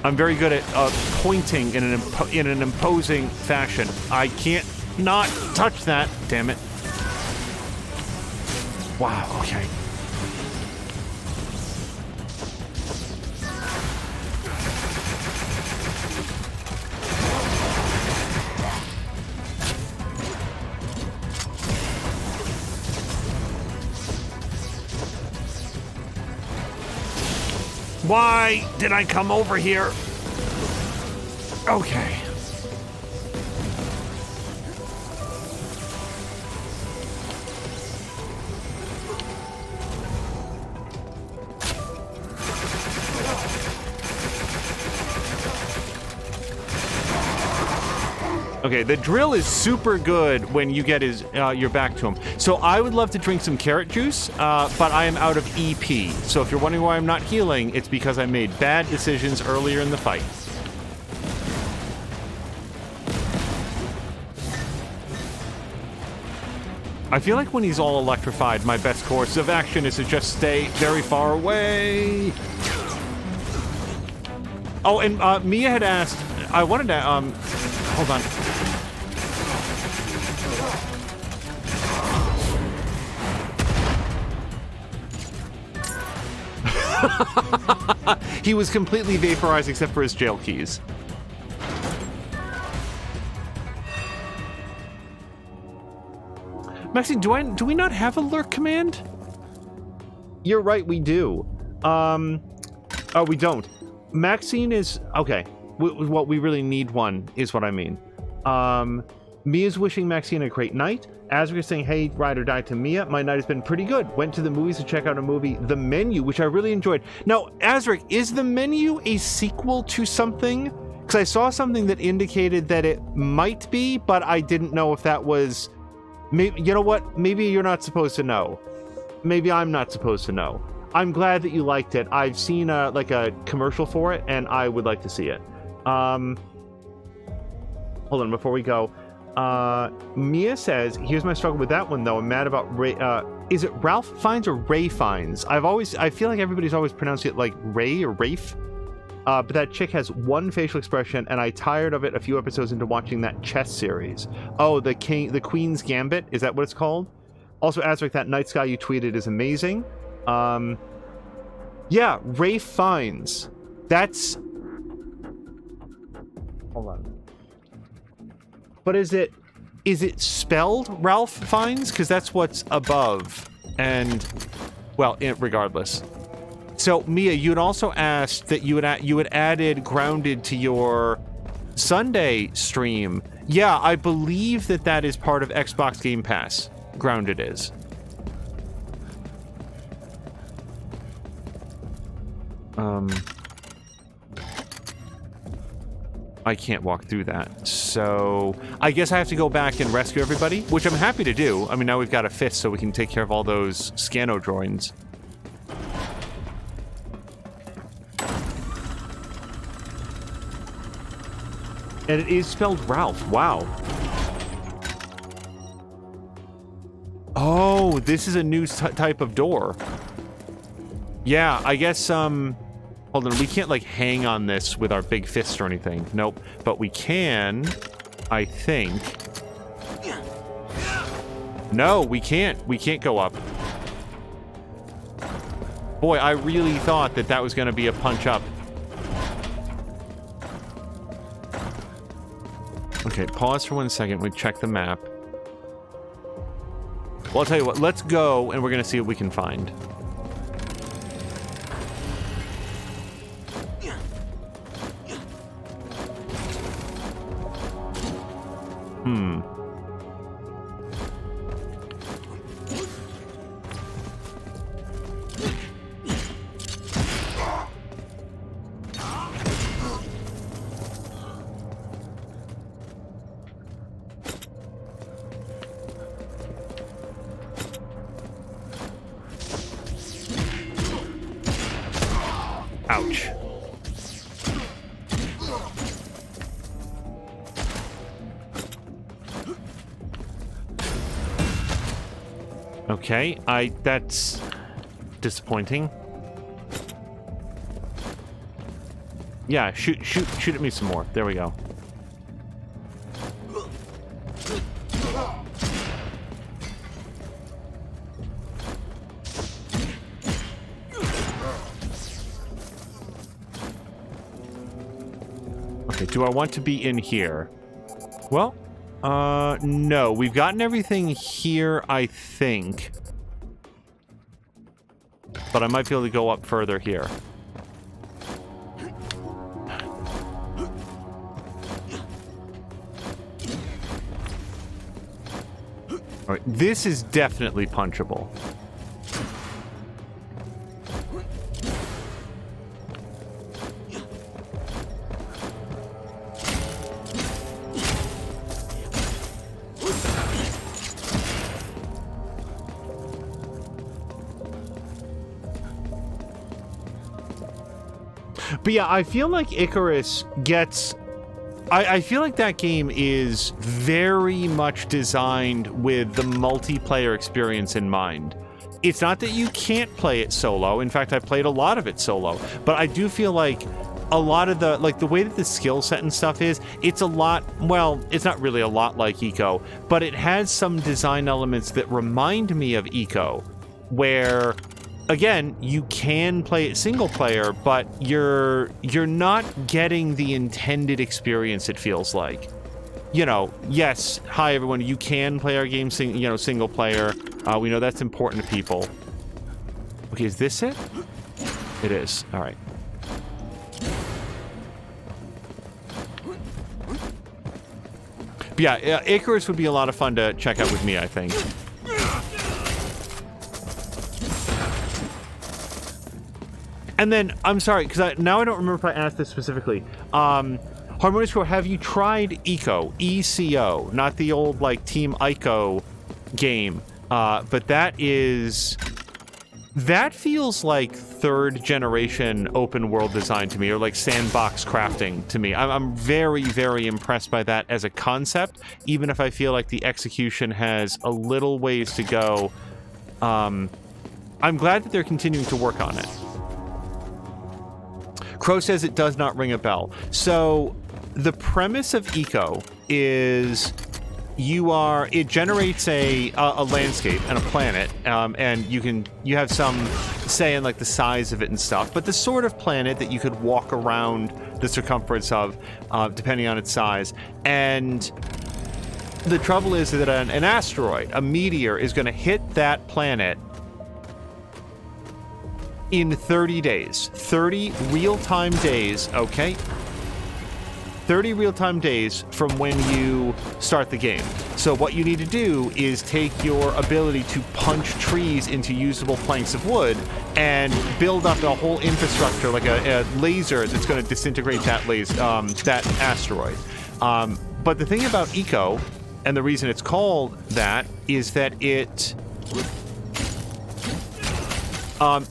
I'm very good at pointing in an imposing fashion. I can't not touch that. Damn it. Wow, okay. Why did I come over here? Okay. Okay, the drill is super good when you get your back to him. So I would love to drink some carrot juice, but I am out of EP. So if you're wondering why I'm not healing, it's because I made bad decisions earlier in the fight. I feel like when he's all electrified, my best course of action is to just stay very far away. Oh, and Mia had asked, I wanted to, hold on. He was completely vaporized except for his jail keys. Maxine, do we not have a lurk command? You're right, we do. Oh, we don't. Maxine is okay. What we really need one is what I mean. Mia's wishing Maxine a great night. As we're saying, hey, ride or die to Mia. My night has been pretty good. Went to the movies to check out a movie, The Menu, which I really enjoyed. Now, Azric, is The Menu a sequel to something? Because I saw something that indicated that it might be, but I didn't know if that was... Maybe, you know what? Maybe you're not supposed to know. Maybe I'm not supposed to know. I'm glad that you liked it. I've seen like a commercial for it, and I would like to see it. Hold on, before we go. Mia says, here's my struggle with that one, though. I'm mad about Ray. Is it Ralph Fiennes or Ray Fiennes? I feel like everybody's always pronounced it like Ray or Rafe. But that chick has one facial expression, and I tired of it a few episodes into watching that chess series. Oh, the Queen's Gambit? Is that what it's called? Also, Azric, that night sky you tweeted is amazing. Yeah, Ray Fiennes. That's... Hold on. But is it spelled Ralph Fiennes? Because that's what's above. And, well, regardless. So, Mia, you had also asked that you had added Grounded to your Sunday stream. Yeah, I believe that is part of Xbox Game Pass. Grounded is. I can't walk through that. So, I guess I have to go back and rescue everybody, which I'm happy to do. I mean, now we've got a F.I.S.T, so we can take care of all those Scano droids. And it is spelled Ralph. Wow. Oh, this is a new type of door. Yeah, I guess, hold on, we can't, like, hang on this with our big fist or anything. Nope. But we can, I think... No, we can't. We can't go up. Boy, I really thought that was going to be a punch up. Okay, pause for 1 second. We check the map. Well, I'll tell you what. Let's go, and we're going to see what we can find. Ouch. Okay, that's disappointing. Yeah, shoot at me some more. There we go. Okay, do I want to be in here? Well, no. We've gotten everything here, I think. But I might be able to go up further here. All right, this is definitely punchable. But yeah, I feel like Icarus gets... I feel like that game is very much designed with the multiplayer experience in mind. It's not that you can't play it solo. In fact, I played a lot of it solo. But I do feel like a lot of the... Like, the way that the skill set and stuff is, it's a lot... Well, it's not really a lot like Eco, but it has some design elements that remind me of Eco, where... Again, you can play it single player, but you're not getting the intended experience, it feels like. You know, yes, hi everyone, you can play our game single player. We know that's important to people. Okay, is this it? It is. All right. But yeah, Icarus would be a lot of fun to check out with me, I think. And then, I'm sorry, because now I don't remember if I asked this specifically. Harmonious Core, have you tried Eco? E-C-O, not the old, like, Team Ico game. But that feels like third generation open world design to me, or like sandbox crafting to me. I'm very, very impressed by that as a concept, even if I feel like the execution has a little ways to go. I'm glad that they're continuing to work on it. Crow says it does not ring a bell. So the premise of Eco is it generates a landscape and a planet, and you have some say in like the size of it and stuff, but the sort of planet that you could walk around the circumference of, depending on its size. And the trouble is that an asteroid, a meteor, is going to hit that planet in 30 days. 30 real-time days, okay? 30 real-time days from when you start the game. So what you need to do is take your ability to punch trees into usable planks of wood and build up a whole infrastructure, like a laser that's going to disintegrate that asteroid. But the thing about Eco, and the reason it's called that, is that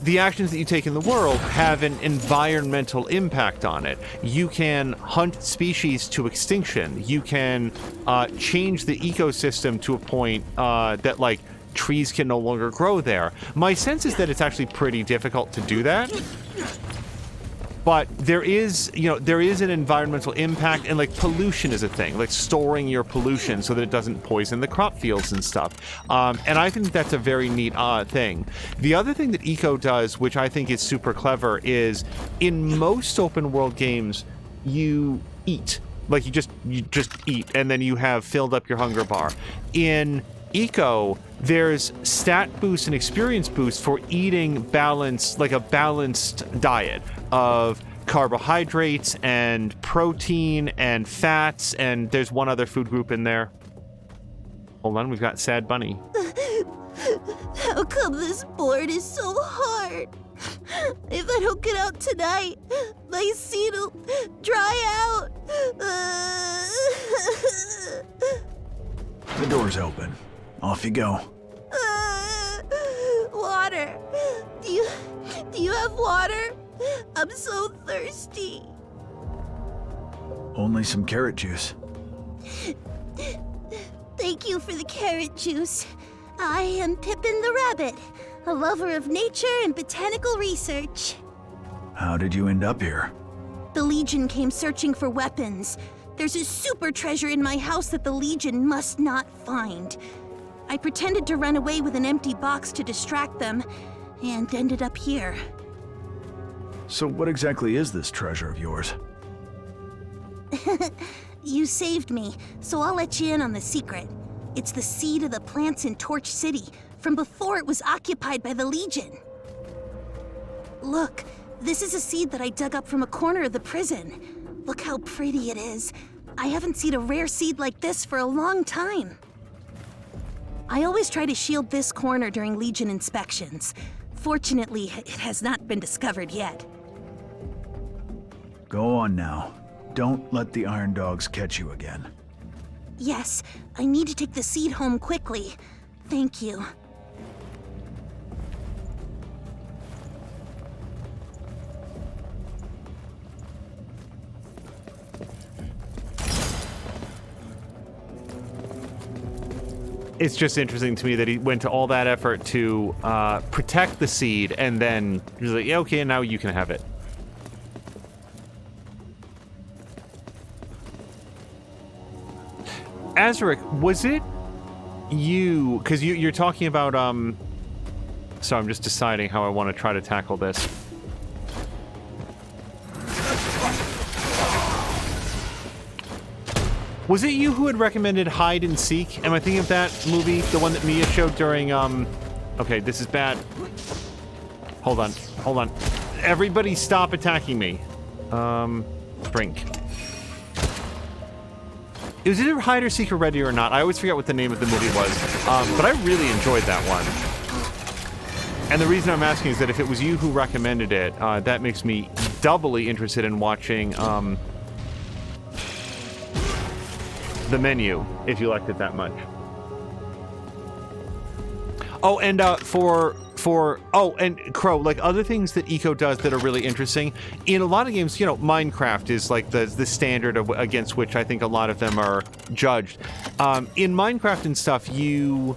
the actions that you take in the world have an environmental impact on it. You can hunt species to extinction. You can change the ecosystem to a point that, like, trees can no longer grow there. My sense is that it's actually pretty difficult to do that. But there is an environmental impact, and like pollution is a thing, like storing your pollution so that it doesn't poison the crop fields and stuff. And I think that's a very neat thing. The other thing that Eco does, which I think is super clever, is in most open world games, you eat. Like you just eat, and then you have filled up your hunger bar. In Eco, there's stat boost and experience boost for eating balanced, like a balanced diet of carbohydrates and protein and fats, and there's one other food group in there. Hold on, we've got Sad Bunny. How come this board is so hard? If I don't get out tonight, my seed'll dry out. The door's open. Off you go. Water. Do you have water? I'm so thirsty. Only some carrot juice. Thank you for the carrot juice. I am Pippin the Rabbit, a lover of nature and botanical research. How did you end up here? The Legion came searching for weapons. There's a super treasure in my house that the Legion must not find. I pretended to run away with an empty box to distract them, and ended up here. So what exactly is this treasure of yours? You saved me, so I'll let you in on the secret. It's the seed of the plants in Torch City, from before it was occupied by the Legion. Look, this is a seed that I dug up from a corner of the prison. Look how pretty it is. I haven't seen a rare seed like this for a long time. I always try to shield this corner during Legion inspections. Fortunately, it has not been discovered yet. Go on now. Don't let the Iron Dogs catch you again. Yes, I need to take the seed home quickly. Thank you. It's just interesting to me that he went to all that effort to protect the seed, and then he was like, yeah, okay, now you can have it. Azaric, was it you? Because you're talking about, so I'm just deciding how I want to try to tackle this. Was it you who had recommended Hide and Seek? Am I thinking of that movie? The one that Mia showed during, okay, this is bad. Hold on. Everybody stop attacking me. Brink. It was either Hide or Seek or Ready or Not. I always forget what the name of the movie was. But I really enjoyed that one. And the reason I'm asking is that if it was you who recommended it, that makes me doubly interested in watching, The Menu, if you liked it that much. Oh, and and Crow, like other things that Eco does that are really interesting. In a lot of games, you know, Minecraft is like the standard against which I think a lot of them are judged. In Minecraft and stuff, you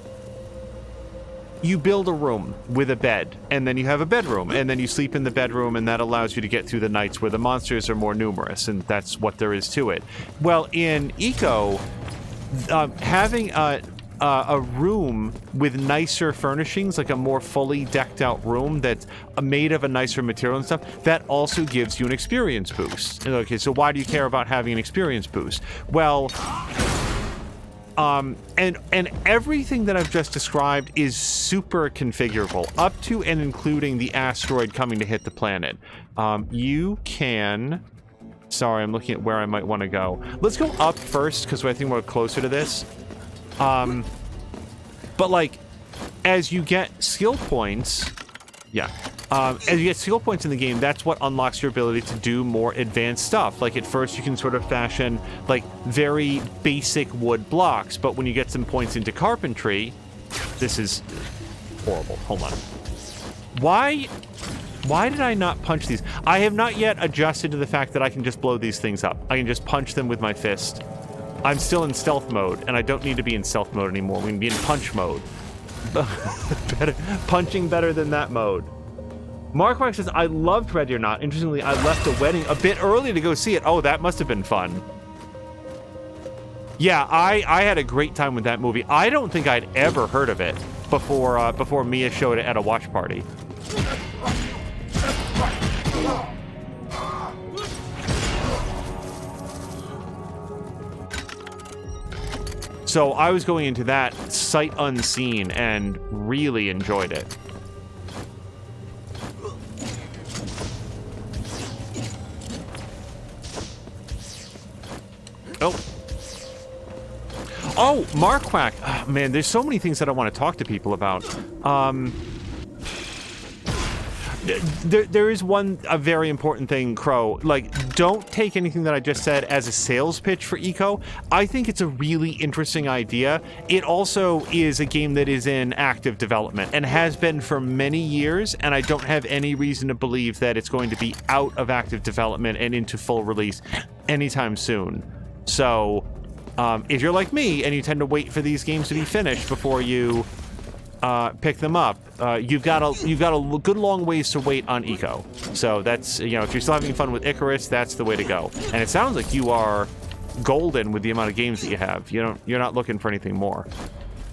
build a room with a bed, and then you have a bedroom, and then you sleep in the bedroom, and that allows you to get through the nights where the monsters are more numerous, and that's what there is to it. Well, in Eco, having a room with nicer furnishings, like a more fully decked out room that's made of a nicer material and stuff, that also gives you an experience boost. Okay, so why do you care about having an experience boost? Well, and everything that I've just described is super configurable, up to and including the asteroid coming to hit the planet. You can... Sorry, I'm looking at where I might want to go. Let's go up first, because I think we're closer to this. But, like, as you get skill points... Yeah. As you get skill points in the game, that's what unlocks your ability to do more advanced stuff. Like, at first you can sort of fashion, like, very basic wood blocks, but when you get some points into carpentry... This is horrible. Hold on. Why did I not punch these? I have not yet adjusted to the fact that I can just blow these things up. I can just punch them with my fist. I'm still in stealth mode, and I don't need to be in stealth mode anymore. We can be in punch mode. Punching better than that mode. Mark says, I loved Ready or Not. Interestingly, I left the wedding a bit early to go see it. Oh, that must have been fun. Yeah, I had a great time with that movie. I don't think I'd ever heard of it before Mia showed it at a watch party. So I was going into that sight unseen and really enjoyed it. Oh, Mark Quack. Oh, man, there's so many things that I want to talk to people about. There is a very important thing, Crow. Like, don't take anything that I just said as a sales pitch for Eco. I think it's a really interesting idea. It also is a game that is in active development and has been for many years, and I don't have any reason to believe that it's going to be out of active development and into full release anytime soon. So, if you're like me and you tend to wait for these games to be finished before you pick them up, you've got a good long ways to wait on Eco. So that's, if you're still having fun with Icarus, that's the way to go. And it sounds like you are golden with the amount of games that you have. You're not looking for anything more.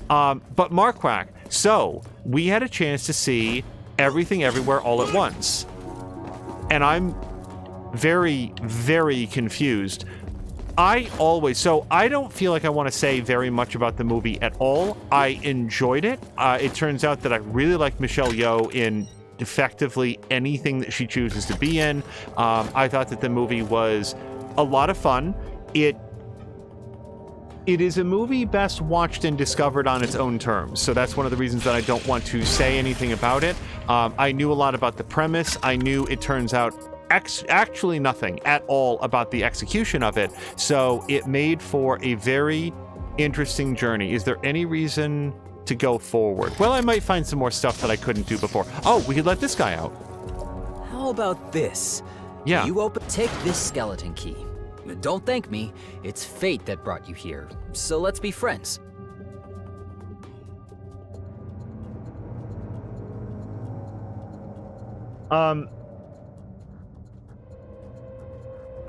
But Marquardt, so we had a chance to see Everything Everywhere All at Once. And I'm very, very confused. I don't feel like I want to say very much about the movie at all. I enjoyed it. It turns out that I really like Michelle Yeoh in effectively anything that she chooses to be in. I thought that the movie was a lot of fun. It is a movie best watched and discovered on its own terms. So that's one of the reasons that I don't want to say anything about it. I knew a lot about the premise. I knew, it turns out, actually nothing at all about the execution of it. So it made for a very interesting journey. Is there any reason to go forward? Well, I might find some more stuff that I couldn't do before. Oh, we could let this guy out. How about this? Yeah. Take this skeleton key. Don't thank me. It's fate that brought you here. So let's be friends.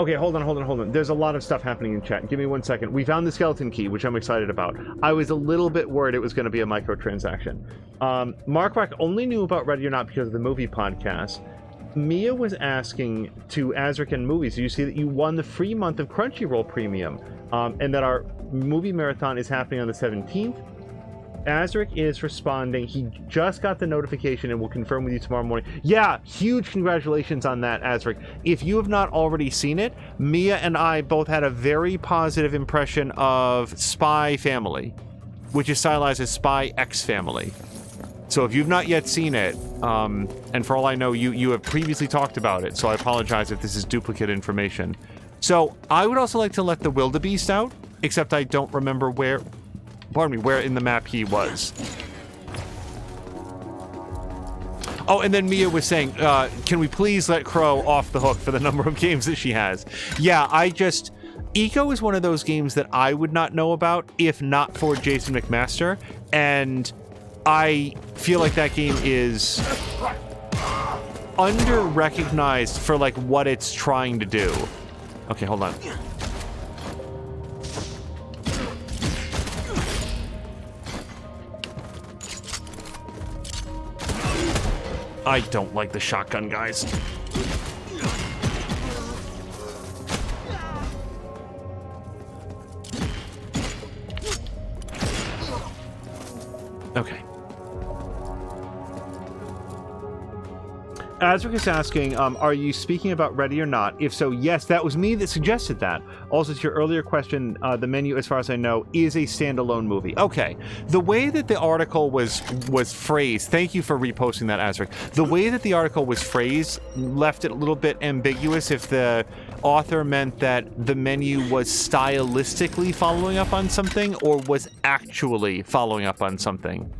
Okay, hold on. There's a lot of stuff happening in chat. Give me 1 second. We found the skeleton key, which I'm excited about. I was a little bit worried it was going to be a microtransaction. Marquardt only knew about Ready or Not because of the movie podcast. Mia was asking to Azric and Movies, you see that you won the free month of Crunchyroll Premium, and that our movie marathon is happening on the 17th. Azric is responding. He just got the notification and will confirm with you tomorrow morning. Yeah, huge congratulations on that, Azric. If you have not already seen it, Mia and I both had a very positive impression of Spy Family, which is stylized as Spy X Family. So if you've not yet seen it, and for all I know, you have previously talked about it, so I apologize if this is duplicate information. So I would also like to let the wildebeest out, except I don't remember where in the map he was. Oh, and then Mia was saying, can we please let Crow off the hook for the number of games that she has? Yeah, Eco is one of those games that I would not know about if not for Jason McMaster, and I feel like that game is under-recognized for, like, what it's trying to do. Okay, hold on. I don't like the shotgun guys. Okay. Azric is asking, are you speaking about Ready or Not? If so, yes, that was me that suggested that. Also, to your earlier question, the menu, as far as I know, is a standalone movie. Okay. The way that the article was phrased, thank you for reposting that, Azric. The way that the article was phrased left it a little bit ambiguous if the author meant that the menu was stylistically following up on something or was actually following up on something.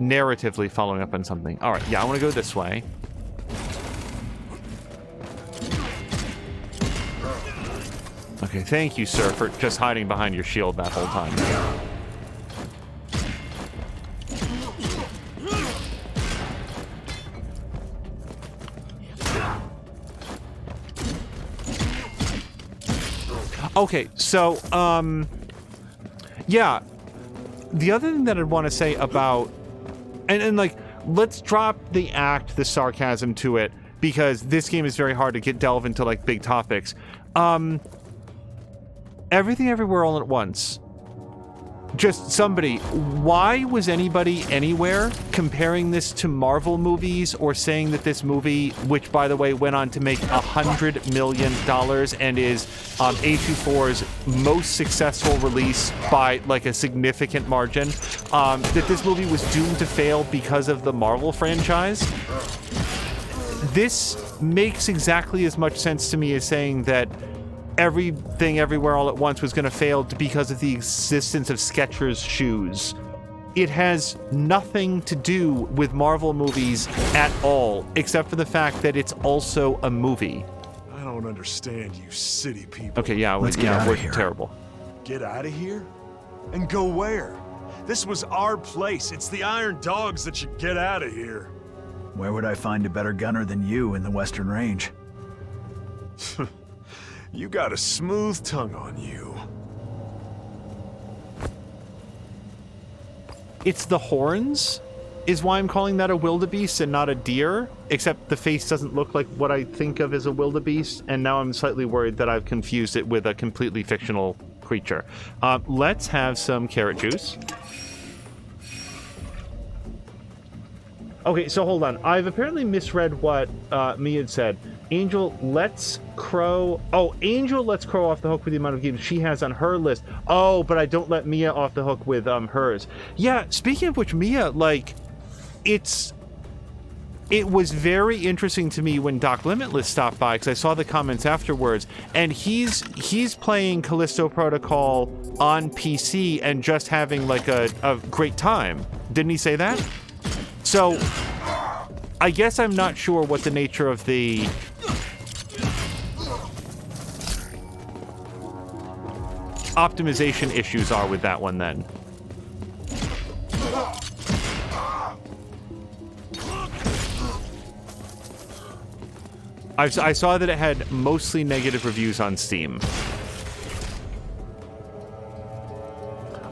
Narratively following up on something. All right, yeah, I want to go this way. Okay, thank you, sir, for just hiding behind your shield that whole time. Okay, so, yeah. The other thing that I'd want to say about... And like, let's drop the sarcasm to it, because this game is very hard to delve into, like, big topics. Everything Everywhere All at Once. Just somebody, why was anybody anywhere comparing this to Marvel movies or saying that this movie, which by the way went on to make $100 million and is A24's most successful release by like a significant margin, that this movie was doomed to fail because of the Marvel franchise? This makes exactly as much sense to me as saying that Everything Everywhere All at Once was going to fail because of the existence of Skechers shoes. It has nothing to do with Marvel movies at all, except for the fact that it's also a movie. I don't understand you city people. Okay, yeah, Let's get out of we're here. Terrible. Get out of here? And go where? This was our place. It's the Iron Dogs that should get out of here. Where would I find a better gunner than you in the Western Range? You got a smooth tongue on you. It's the horns, is why I'm calling that a wildebeest and not a deer, except the face doesn't look like what I think of as a wildebeest, and now I'm slightly worried that I've confused it with a completely fictional creature. Let's have some carrot juice. Okay, so hold on. I've apparently misread what Mia had said. Angel lets Crow... Oh, Angel lets Crow off the hook with the amount of games she has on her list. Oh, but I don't let Mia off the hook with hers. Yeah, speaking of which, Mia, like, it was very interesting to me when Doc Limitless stopped by, because I saw the comments afterwards, and he's playing Callisto Protocol on PC and just having, like, a great time. Didn't he say that? So, I guess I'm not sure what the nature of the optimization issues are with that one then. I saw that it had mostly negative reviews on Steam.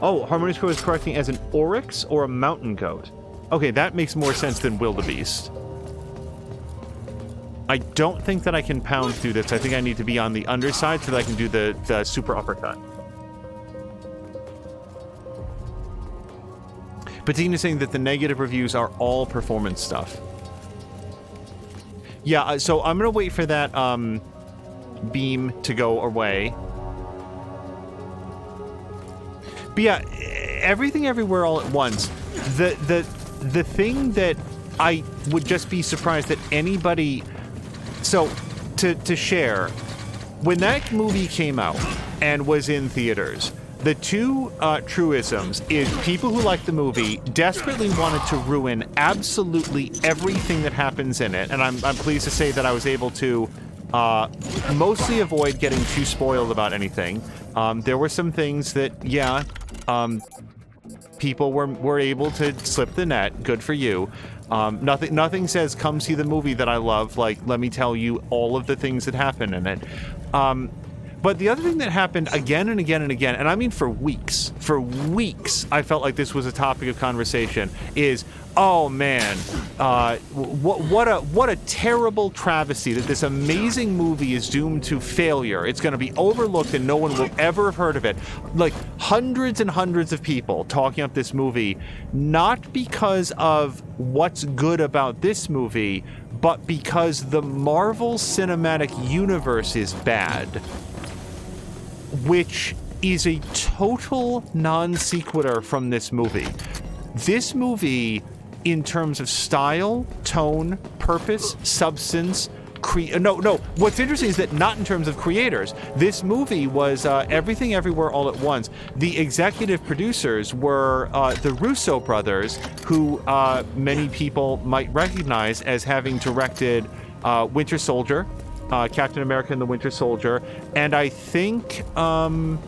Oh, Harmonious Crow is correcting as an oryx or a mountain goat. Okay, that makes more sense than wildebeest. I don't think that I can pound through this. I think I need to be on the underside so that I can do the super uppercut. But Dean is saying that the negative reviews are all performance stuff. Yeah, so I'm going to wait for that beam to go away. But yeah, everything everywhere all at once. The thing that I would just be surprised that anybody... So, to share, when that movie came out and was in theaters, the two truisms is people who like the movie desperately wanted to ruin absolutely everything that happens in it, and I'm pleased to say that I was able to mostly avoid getting too spoiled about anything. There were some things that, yeah, people were able to slip the net. Good for you. Nothing says come see the movie that I love, like, let me tell you all of the things that happen in it. But the other thing that happened again and again and again, and I mean for weeks, I felt like this was a topic of conversation, is, oh man, what a terrible travesty that this amazing movie is doomed to failure. It's going to be overlooked and no one will ever have heard of it. Like, hundreds and hundreds of people talking up this movie, not because of what's good about this movie, but because the Marvel Cinematic Universe is bad. Which is a total non sequitur from this movie. This movie, in terms of style, tone, purpose, substance, what's interesting is that not in terms of creators. This movie was Everything Everywhere All at Once. The executive producers were the Russo brothers, who many people might recognize as having directed Winter Soldier, Captain America and the Winter Soldier, and I think Iron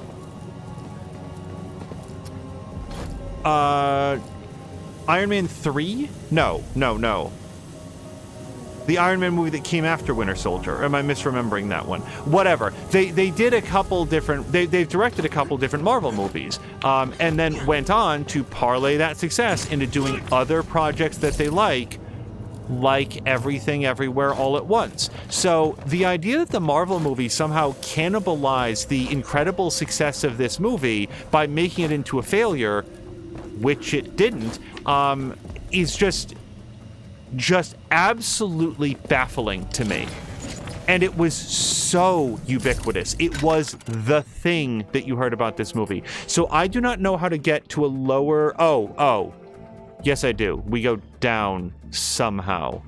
Man 3? No. The Iron Man movie that came after Winter Soldier. Am I misremembering that one? Whatever. They did a couple different... They've directed a couple different Marvel movies, and then went on to parlay that success into doing other projects that they like Everything Everywhere All at Once. So the idea that the Marvel movie somehow cannibalized the incredible success of this movie by making it into a failure, which it didn't, is just absolutely baffling to me. And it was so ubiquitous. It was the thing that you heard about this movie. So I do not know how to get to a lower... Oh. Yes, I do. We go down somehow.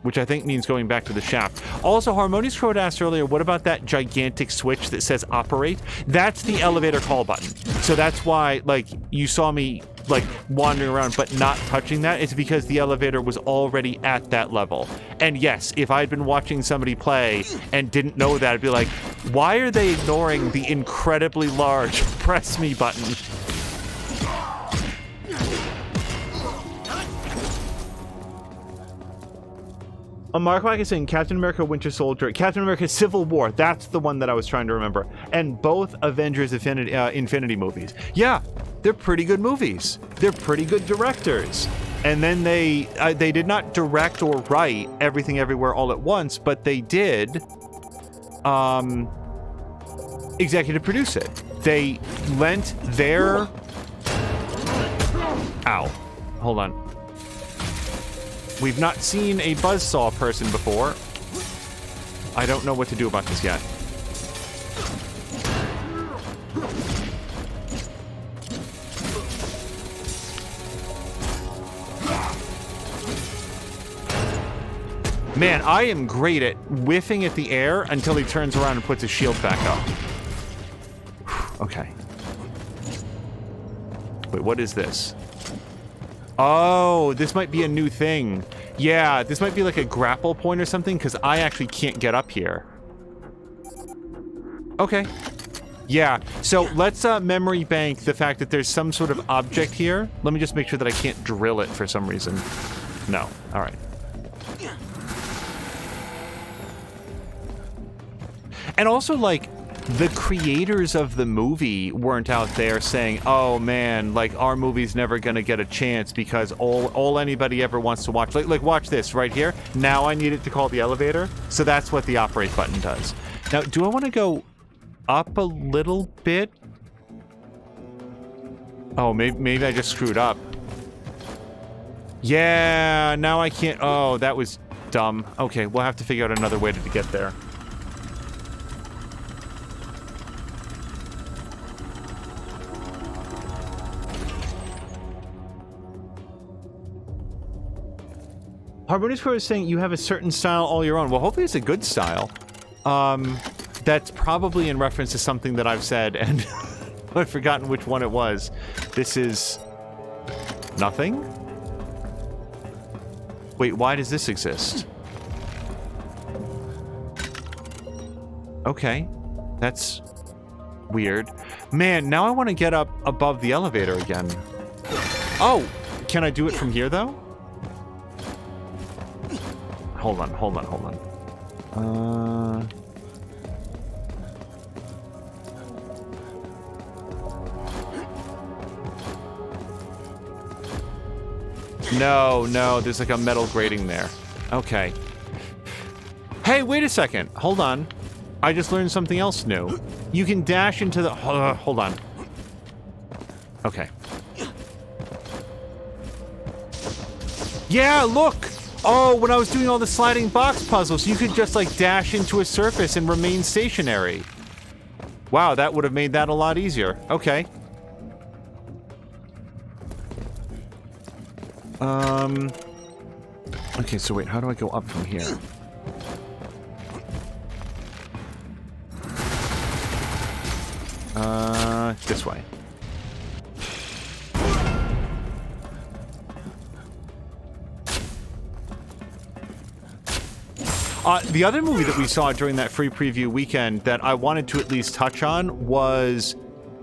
Which I think means going back to the shaft. Also, Harmonious Crow asked earlier, what about that gigantic switch that says operate? That's the elevator call button. So that's why, like, you saw me like wandering around but not touching that, it's because the elevator was already at that level. And yes, if I'd been watching somebody play and didn't know that, I'd be like, why are they ignoring the incredibly large press me button? Mark Wack is saying Captain America Winter Soldier, Captain America Civil War, that's the one that I was trying to remember. And both Avengers Infinity movies. Yeah, they're pretty good movies. They're pretty good directors. And then they did not direct or write Everything Everywhere All at Once, but they did executive produce it. They lent their... Ow. Hold on. We've not seen a buzzsaw person before. I don't know what to do about this yet. Man, I am great at whiffing at the air until he turns around and puts his shield back up. Okay. Wait, what is this? Oh, this might be a new thing. Yeah, this might be like a grapple point or something, because I actually can't get up here. Okay. Yeah, so let's memory bank the fact that there's some sort of object here. Let me just make sure that I can't drill it for some reason. No. All right. And also, like, the creators of the movie weren't out there saying, oh man, like, our movie's never gonna get a chance because all anybody ever wants to watch. Like watch this right here. Now I need it to call the elevator. So that's what the operate button does. Now, do I want to go up a little bit? Oh, maybe I just screwed up. Yeah, now I can't. Oh, that was dumb. Okay, we'll have to figure out another way to get there. Harmonious Crow is saying you have a certain style all your own. Well, hopefully it's a good style. That's probably in reference to something that I've said, and I've forgotten which one it was. This is... nothing? Wait, why does this exist? Okay. That's weird. Man, now I want to get up above the elevator again. Oh! Can I do it from here, though? Hold on. No, there's like a metal grating there. Okay. Hey, wait a second. Hold on. I just learned something else new. You can dash into the... hold on. Okay. Yeah, look! Oh, when I was doing all the sliding box puzzles, you could just, like, dash into a surface and remain stationary. Wow, that would have made that a lot easier. Okay. Okay, so wait, how do I go up from here? This way. The other movie that we saw during that free preview weekend that I wanted to at least touch on was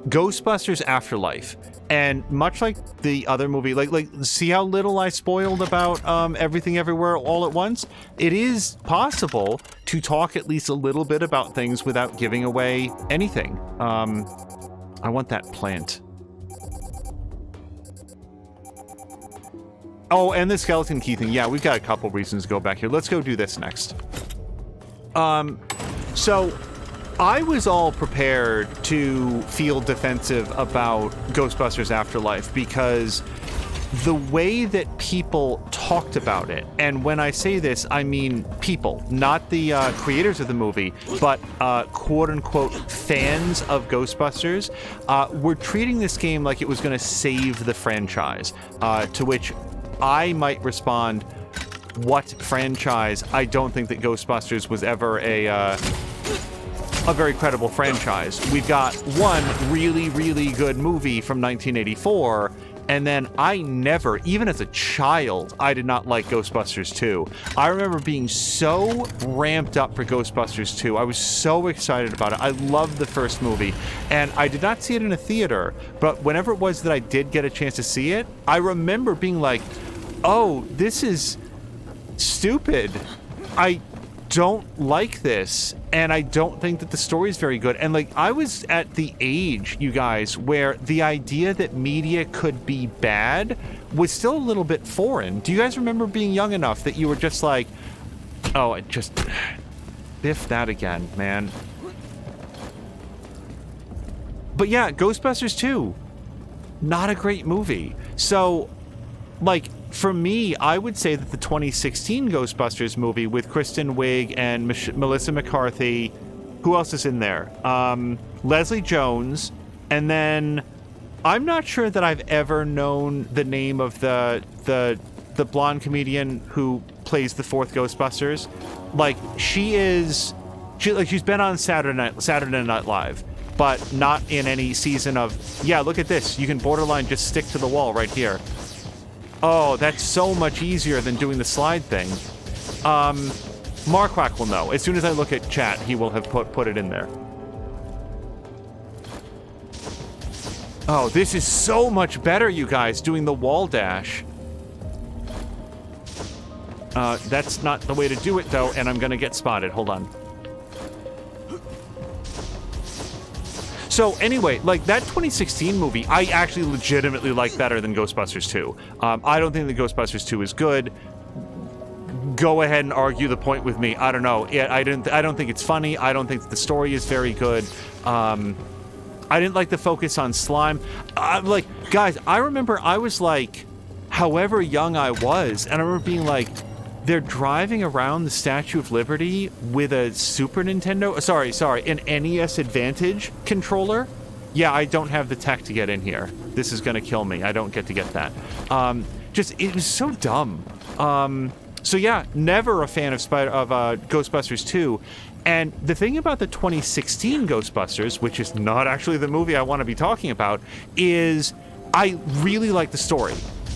Ghostbusters Afterlife. And much like the other movie, like see how little I spoiled about Everything Everywhere All at Once? It is possible to talk at least a little bit about things without giving away anything. I want that plant. Oh, and the skeleton key thing. Yeah, we've got a couple reasons to go back here. Let's go do this next. So I was all prepared to feel defensive about Ghostbusters Afterlife because the way that people talked about it, and when I say this, I mean people, not the creators of the movie, but quote-unquote fans of Ghostbusters, were treating this game like it was going to save the franchise, to which I might respond, what franchise? I don't think that Ghostbusters was ever a very credible franchise. We've got one really, really good movie from 1984, And then I never, even as a child, I did not like Ghostbusters 2. I remember being so ramped up for Ghostbusters 2. I was so excited about it. I loved the first movie. And I did not see it in a theater, but whenever it was that I did get a chance to see it, I remember being like, oh, this is stupid. I don't like this, and I don't think that the story is very good. And like, I was at the age, you guys, where the idea that media could be bad was still a little bit foreign. Do you guys remember being young enough that you were just like, oh, it just biff that again, man? But yeah, Ghostbusters 2, not a great movie. So, like, for me, I would say that the 2016 Ghostbusters movie with Kristen Wiig and Melissa McCarthy, who else is in there? Leslie Jones, and then I'm not sure that I've ever known the name of the blonde comedian who plays the fourth Ghostbusters. Like, she's been on Saturday Night Live, but not in any season of, yeah, look at this, you can borderline just stick to the wall right here. Oh, that's so much easier than doing the slide thing. Marquardt will know. As soon as I look at chat, he will have put it in there. Oh, this is so much better, you guys, doing the wall dash. That's not the way to do it, though, and I'm gonna get spotted. Hold on. So anyway, like, that 2016 movie, I actually legitimately like better than Ghostbusters 2. I don't think that Ghostbusters 2 is good. Go ahead and argue the point with me. I don't know. I don't think it's funny. I don't think that the story is very good. I didn't like the focus on slime. Like, guys, I remember I was like, however young I was, and I remember being like, they're driving around the Statue of Liberty with a Super Nintendo, an NES Advantage controller. Yeah, I don't have the tech to get in here. This is gonna kill me. I don't get to get that. It was so dumb. So yeah, never a fan of Ghostbusters 2. And the thing about the 2016 Ghostbusters, which is not actually the movie I want to be talking about, is I really like the story.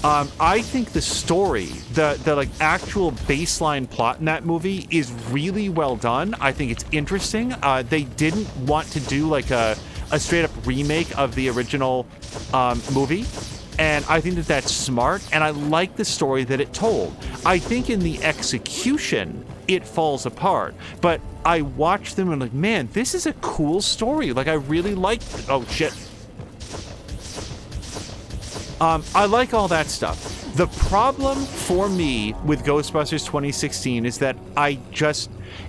I think the story, the like actual baseline plot in that movie is really well done. I think it's interesting. They didn't want to do like a straight up remake of the original movie. And I think that that's smart. And I like the story that it told. I think in the execution, it falls apart. But I watched them and I'm like, man, this is a cool story. Like, I really like, oh shit. I like all that stuff. The problem for me with Ghostbusters 2016 is that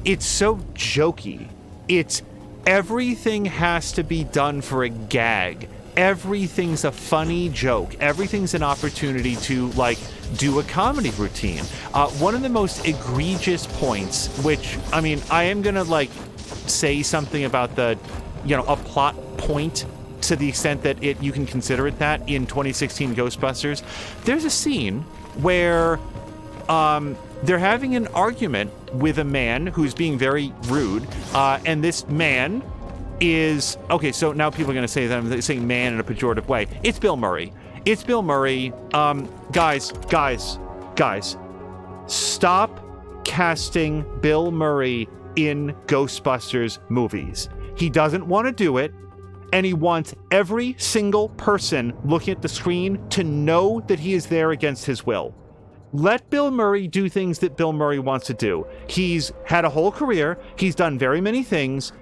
it's so jokey. It's everything has to be done for a gag. Everything's a funny joke. Everything's an opportunity to, like, do a comedy routine. One of the most egregious points, which, I mean, I am gonna, like, say something about a plot point to the extent that you can consider it that in 2016 Ghostbusters. There's a scene where they're having an argument with a man who's being very rude, and this man is, okay, so now people are going to say that I'm saying man in a pejorative way. It's Bill Murray. It's Bill Murray. Guys, stop casting Bill Murray in Ghostbusters movies. He doesn't want to do it. And he wants every single person looking at the screen to know that he is there against his will. Let Bill Murray do things that Bill Murray wants to do. He's had a whole career. He's done very many things.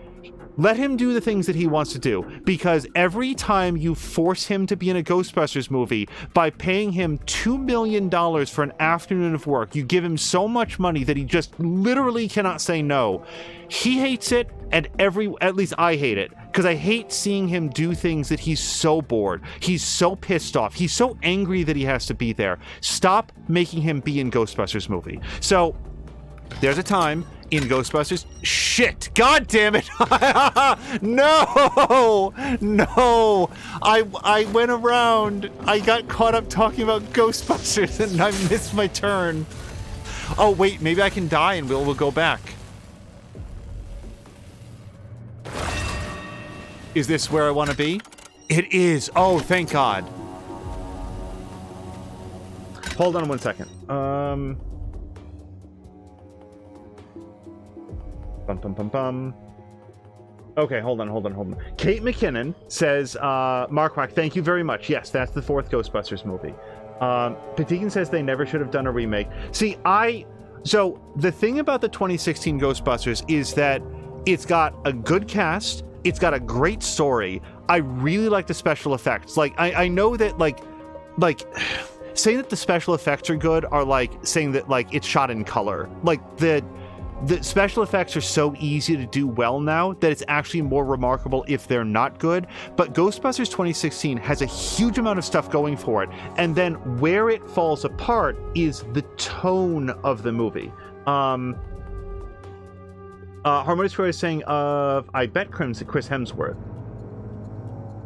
Let him do the things that he wants to do, because every time you force him to be in a Ghostbusters movie by paying him $2 million for an afternoon of work, you give him so much money that he just literally cannot say no. He hates it, and at least I hate it, because I hate seeing him do things that he's so bored. He's so pissed off. He's so angry that he has to be there. Stop making him be in Ghostbusters movie. So there's a time in Ghostbusters. Shit! God damn it! No! I went around. I got caught up talking about Ghostbusters and I missed my turn. Oh wait, maybe I can die and we'll go back. Is this where I want to be? It is. Oh, thank God. Hold on one second. Okay, hold on. Kate McKinnon says, Mark Wack, thank you very much. Yes, that's the 4th Ghostbusters movie. Patikin says they never should have done a remake. See, so the thing about the 2016 Ghostbusters is that it's got a good cast, it's got a great story. I really like the special effects. Like, I know that, like, saying that the special effects are good are like saying that, like, it's shot in color. Like, the special effects are so easy to do well now that it's actually more remarkable if they're not good. But Ghostbusters 2016 has a huge amount of stuff going for it. And then where it falls apart is the tone of the movie. Harmonious Troy is saying, I bet Chris Hemsworth.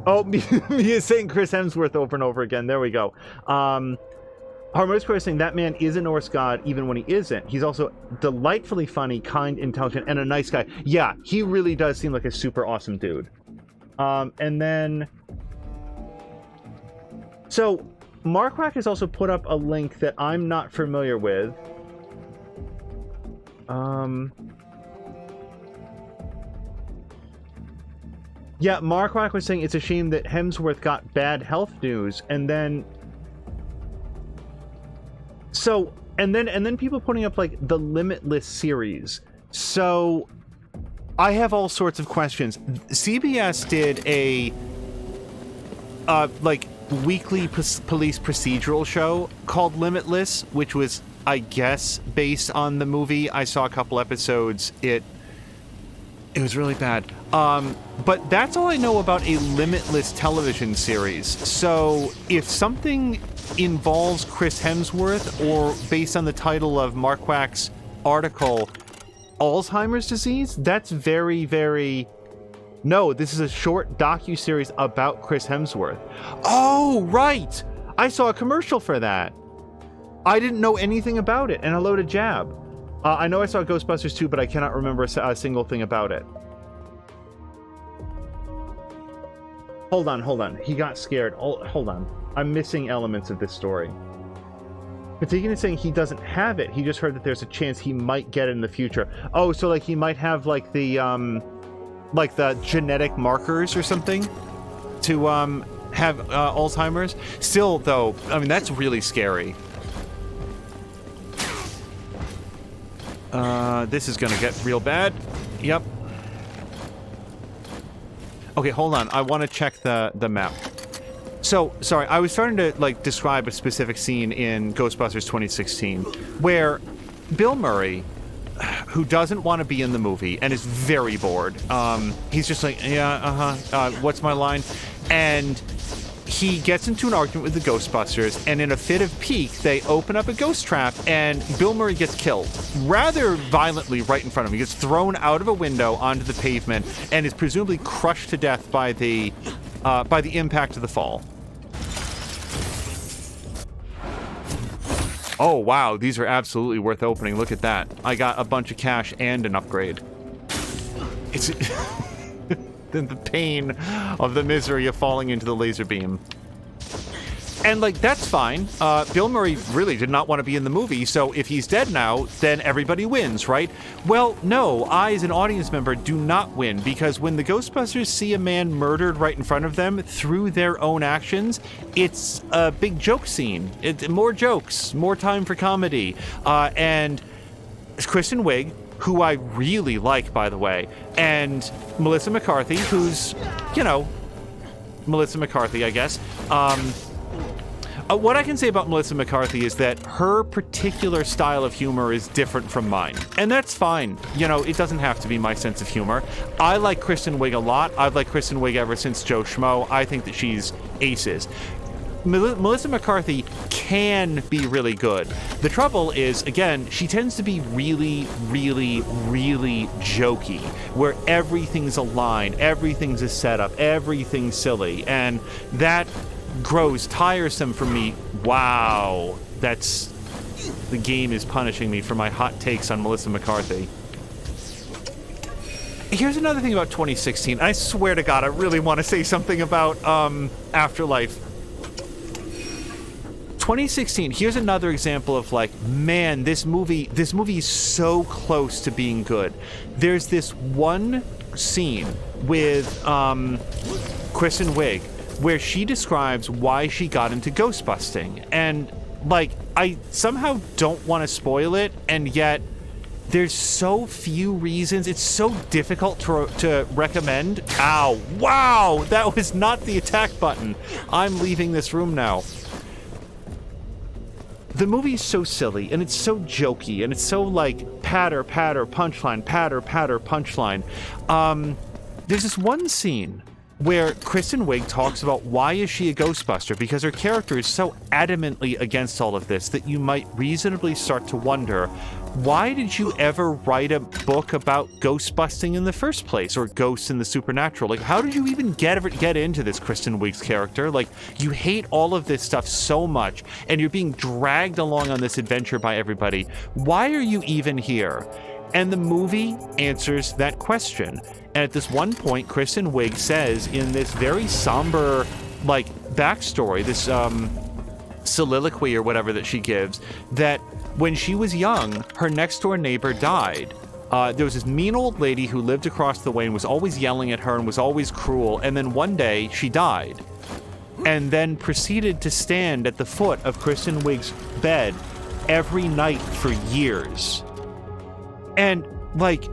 Oh, me is saying Chris Hemsworth over and over again. There we go. Harmonious Troy is saying that man is a Norse god even when he isn't. He's also delightfully funny, kind, intelligent, and a nice guy. Yeah, he really does seem like a super awesome dude. And then... So, Mark Wack has also put up a link that I'm not familiar with. Yeah, Mark Wack was saying it's a shame that Hemsworth got bad health news, and then... So, and then people putting up, like, the Limitless series. So, I have all sorts of questions. CBS did a, like, weekly police procedural show called Limitless, which was, I guess, based on the movie. I saw a couple episodes. It was really bad. But that's all I know about a Limitless television series. So if something involves Chris Hemsworth, or based on the title of Mark Wack's article, Alzheimer's disease, that's very, very... No, this is a short docuseries about Chris Hemsworth. Oh, right! I saw a commercial for that. I didn't know anything about it, and hello to Jab. I know I saw Ghostbusters 2, but I cannot remember a single thing about it. Hold on. He got scared. Oh, hold on. I'm missing elements of this story. Patikin is saying he doesn't have it. He just heard that there's a chance he might get it in the future. Oh, so like he might have like the genetic markers or something to have Alzheimer's. Still, though, I mean, that's really scary. This is gonna get real bad. Yep. Okay, hold on. I want to check the map. So, sorry, I was starting to, like, describe a specific scene in Ghostbusters 2016 where Bill Murray, who doesn't want to be in the movie and is very bored, he's just like, yeah, what's my line? And he gets into an argument with the Ghostbusters, and in a fit of pique, they open up a ghost trap, and Bill Murray gets killed rather violently right in front of him. He gets thrown out of a window onto the pavement and is presumably crushed to death by the impact of the fall. Oh, wow, these are absolutely worth opening. Look at that. I got a bunch of cash and an upgrade. It's... than the pain of the misery of falling into the laser beam. And, like, that's fine. Bill Murray really did not want to be in the movie, so if he's dead now, then everybody wins, right? Well, no, I, as an audience member, do not win, because when the Ghostbusters see a man murdered right in front of them through their own actions, it's a big joke scene. More jokes, more time for comedy. And Kristen Wiig, who I really like, by the way, and Melissa McCarthy, who's, you know, Melissa McCarthy, I guess. What I can say about Melissa McCarthy is that her particular style of humor is different from mine. And that's fine. You know, it doesn't have to be my sense of humor. I like Kristen Wiig a lot. I've liked Kristen Wiig ever since Joe Schmo. I think that she's aces. Melissa McCarthy can be really good. The trouble is, again, she tends to be really, really, really jokey, where everything's a line, everything's a setup, everything's silly, and that grows tiresome for me. Wow, the game is punishing me for my hot takes on Melissa McCarthy. Here's another thing about 2016. I swear to God, I really want to say something about Afterlife. 2016, here's another example of like, man, this movie is so close to being good. There's this one scene with Kristen Wiig where she describes why she got into ghostbusting. And like, I somehow don't want to spoil it, and yet there's so few reasons. It's so difficult to recommend. Ow. Wow, that was not the attack button. I'm leaving this room now. The movie is so silly, and it's so jokey, and it's so like patter, patter, punchline, patter, patter, punchline. There's this one scene where Kristen Wiig talks about why is she a Ghostbuster, because her character is so adamantly against all of this that you might reasonably start to wonder, why did you ever write a book about ghostbusting in the first place, or ghosts in the supernatural? Like, how did you even get into this Kristen Wiig's character? Like, you hate all of this stuff so much, and you're being dragged along on this adventure by everybody. Why are you even here? And the movie answers that question. And at this one point, Kristen Wiig says in this very somber, like, backstory, this soliloquy or whatever that she gives, that when she was young, her next door neighbor died. There was this mean old lady who lived across the way and was always yelling at her and was always cruel. And then one day she died, and then proceeded to stand at the foot of Kristen Wiig's bed every night for years. And like,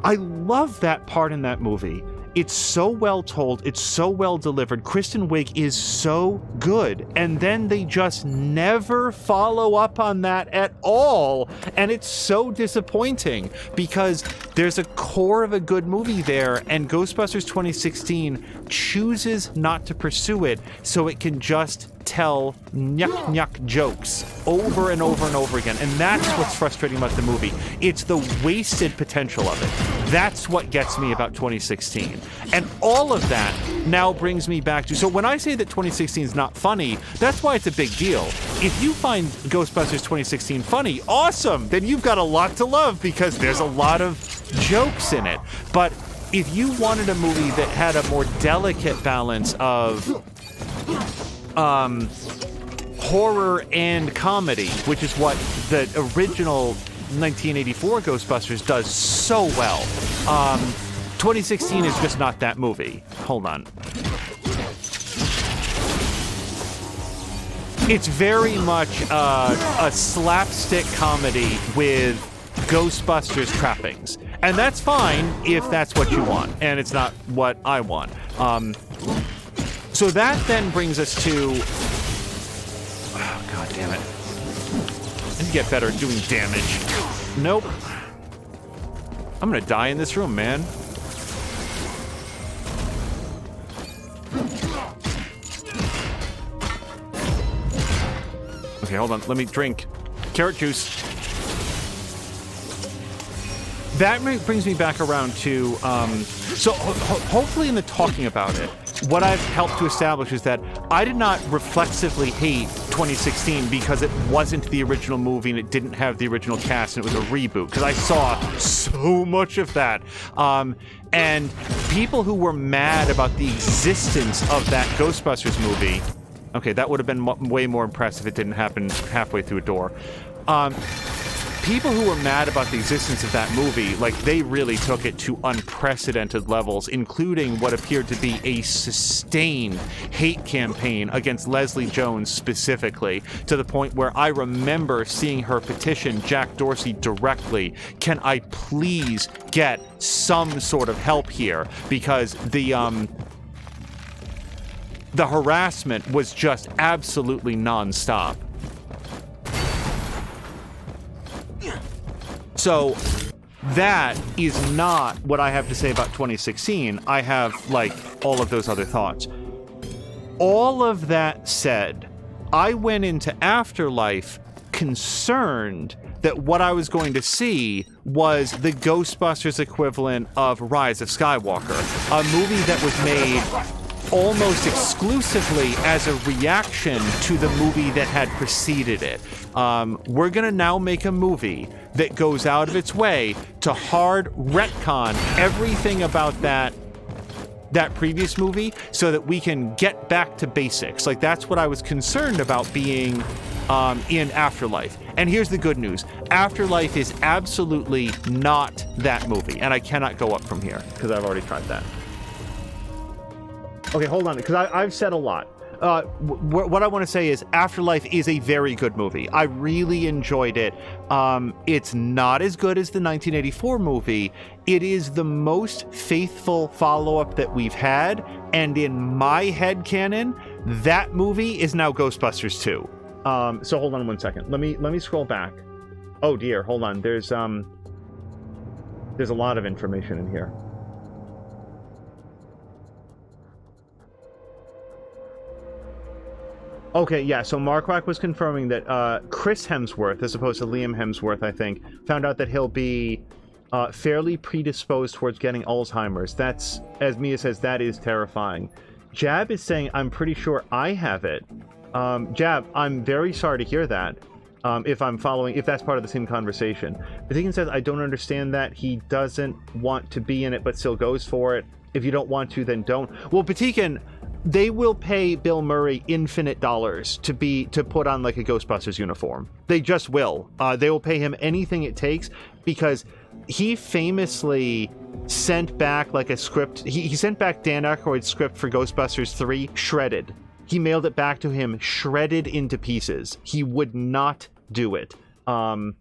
I love that part in that movie. It's so well told, it's so well delivered. Kristen Wiig is so good, and then they just never follow up on that at all, and it's so disappointing because there's a core of a good movie there, and Ghostbusters 2016 chooses not to pursue it so it can just tell nyuk jokes over and over and over again. And that's what's frustrating about the movie. It's the wasted potential of it. That's what gets me about 2016. And all of that now brings me back to, so when I say that 2016 is not funny, that's why it's a big deal. If you find Ghostbusters 2016 funny, awesome! Then you've got a lot to love because there's a lot of jokes in it. But if you wanted a movie that had a more delicate balance of horror and comedy, which is what the original 1984 Ghostbusters does so well. 2016 is just not that movie. Hold on. It's very much a slapstick comedy with Ghostbusters trappings. And that's fine if that's what you want, and it's not what I want. So that then brings us to... Oh, God damn it. I need to get better at doing damage. Nope. I'm gonna die in this room, man. Okay, hold on. Let me drink carrot juice. That brings me back around to... So hopefully in the talking about it, what I've helped to establish is that I did not reflexively hate 2016 because it wasn't the original movie and it didn't have the original cast and it was a reboot, because I saw so much of that. And people who were mad about the existence of that Ghostbusters movie, okay, that would have been way more impressive if it didn't happen halfway through a door. People who were mad about the existence of that movie, like, they really took it to unprecedented levels, including what appeared to be a sustained hate campaign against Leslie Jones specifically, to the point where I remember seeing her petition Jack Dorsey directly, can I please get some sort of help here? Because the harassment was just absolutely nonstop. So that is not what I have to say about 2016. I have, like, all of those other thoughts. All of that said, I went into Afterlife concerned that what I was going to see was the Ghostbusters equivalent of Rise of Skywalker, a movie that was made almost exclusively as a reaction to the movie that had preceded it. We're gonna now make a movie that goes out of its way to hard retcon everything about that that previous movie so that we can get back to basics. Like, that's what I was concerned about being in Afterlife. And here's the good news. Afterlife is absolutely not that movie, and I cannot go up from here because I've already tried that. Okay, hold on, because I've said a lot. What I want to say is Afterlife is a very good movie. I really enjoyed it. It's not as good as the 1984 movie. It is the most faithful follow-up that we've had, and in my headcanon, that movie is now Ghostbusters 2. So hold on one second. Let me scroll back. Oh dear, hold on. There's a lot of information in here. Okay, yeah, so Marquardt was confirming that Chris Hemsworth, as opposed to Liam Hemsworth, I think, found out that he'll be fairly predisposed towards getting Alzheimer's. That's, as Mia says, that is terrifying. Jab is saying, I'm pretty sure I have it. Jab, I'm very sorry to hear that, if that's part of the same conversation. Batikan says, I don't understand that. He doesn't want to be in it, but still goes for it. If you don't want to, then don't. Well, Batikan, they will pay Bill Murray infinite dollars to put on like a Ghostbusters uniform. They just will. They will pay him anything it takes because he famously sent back like a script. He sent back Dan Aykroyd's script for Ghostbusters 3 shredded. He mailed it back to him shredded into pieces. He would not do it. Mark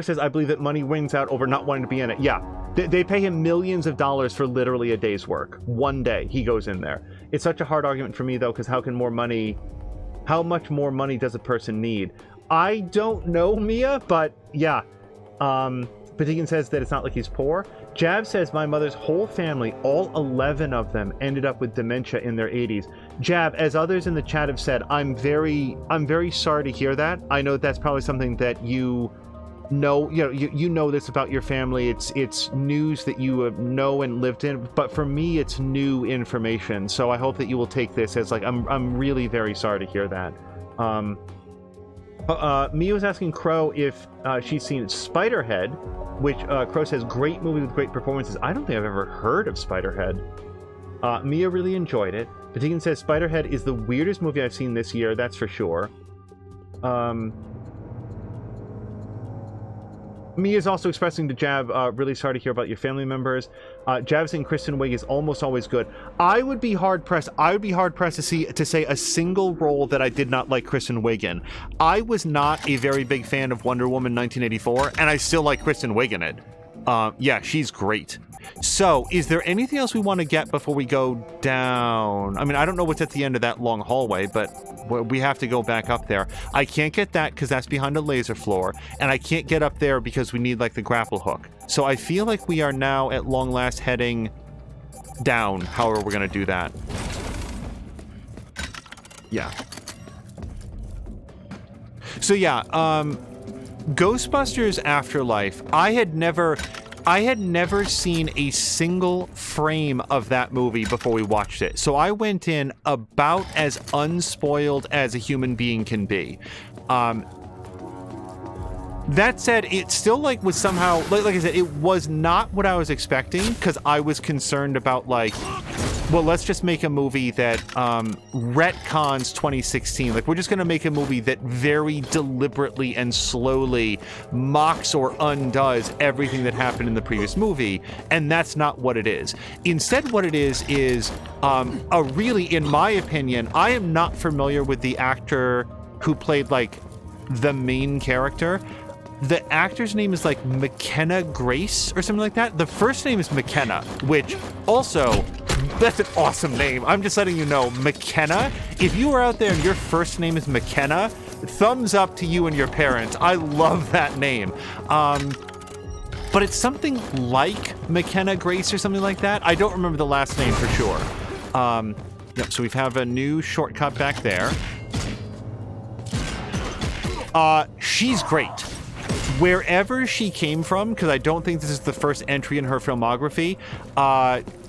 says, I believe that money wins out over not wanting to be in it. Yeah, they pay him millions of dollars for literally a day's work. One day he goes in there. It's such a hard argument for me, though, because how much more money does a person need? I don't know, Mia, but yeah. Batikan says that it's not like he's poor. Jav says my mother's whole family, all 11 of them, ended up with dementia in their 80s. Jav, as others in the chat have said, I'm very sorry to hear that. I know that's probably something that you know this about your family. It's news that you know and lived in, but for me it's new information. So I hope that you will take this as like I'm really very sorry to hear that. Mia was asking Crow if she's seen Spiderhead, which Crow says great movie with great performances. I don't think I've ever heard of Spiderhead. Mia really enjoyed it. Batikan says Spiderhead is the weirdest movie I've seen this year, that's for sure. Mia's also expressing to Jab, really sorry to hear about your family members. Jab saying Kristen Wiig is almost always good. I would be hard pressed to say a single role that I did not like Kristen Wiig in. I was not a very big fan of Wonder Woman 1984, and I still like Kristen Wiig in it. Yeah, she's great. So, is there anything else we want to get before we go down? I mean, I don't know what's at the end of that long hallway, but we have to go back up there. I can't get that because that's behind a laser floor, and I can't get up there because we need, like, the grapple hook. So I feel like we are now, at long last, heading down, however we're going to do that. Yeah. So, yeah, Ghostbusters Afterlife, I had never seen a single frame of that movie before we watched it. So I went in about as unspoiled as a human being can be. That said, it still like was somehow, like I said, it was not what I was expecting because I was concerned about like, well, let's just make a movie that retcons 2016. Like, we're just going to make a movie that very deliberately and slowly mocks or undoes everything that happened in the previous movie. And that's not what it is. Instead, what it is a really, in my opinion, I am not familiar with the actor who played, like, the main character. The actor's name is, like, McKenna Grace or something like that. The first name is McKenna, which also... that's an awesome name. I'm just letting you know, McKenna. If you are out there and your first name is McKenna, thumbs up to you and your parents. I love that name. But it's something like McKenna Grace or something like that. I don't remember the last name for sure. Yep, so we have a new shortcut back there. She's great. Wherever she came from, because I don't think this is the first entry in her filmography,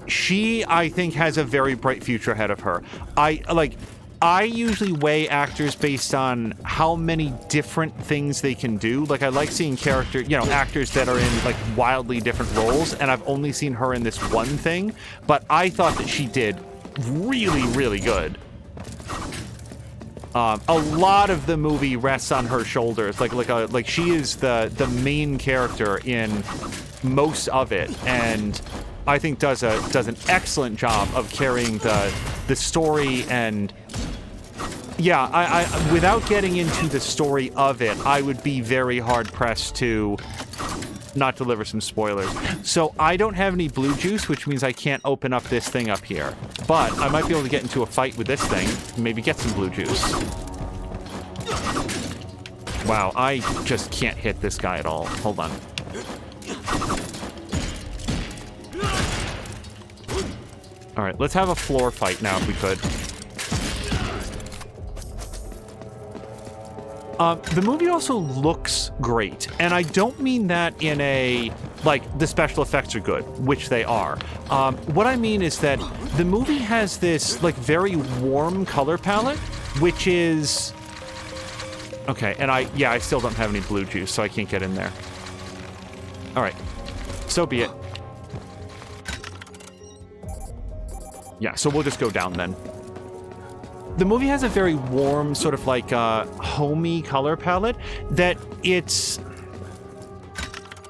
she, I think, has a very bright future ahead of her. I I usually weigh actors based on how many different things they can do. Like, I like seeing actors that are in, like, wildly different roles, and I've only seen her in this one thing, but I thought that she did really, really good. A lot of the movie rests on her shoulders. Like she is the main character in most of it, and I think does an excellent job of carrying the story. And yeah, I without getting into the story of it, I would be very hard pressed to not deliver some spoilers. So I don't have any blue juice, which means I can't open up this thing up here. But I might be able to get into a fight with this thing, maybe get some blue juice. Wow, I just can't hit this guy at all. Hold on. All right, let's have a floor fight now if we could. The movie also looks great, and I don't mean that in a, like, the special effects are good, which they are. What I mean is that the movie has this, like, very warm color palette, which is... Okay, and I still don't have any blue juice, so I can't get in there. All right, so be it. Yeah, so we'll just go down then. The movie has a very warm, sort of like homey color palette that it's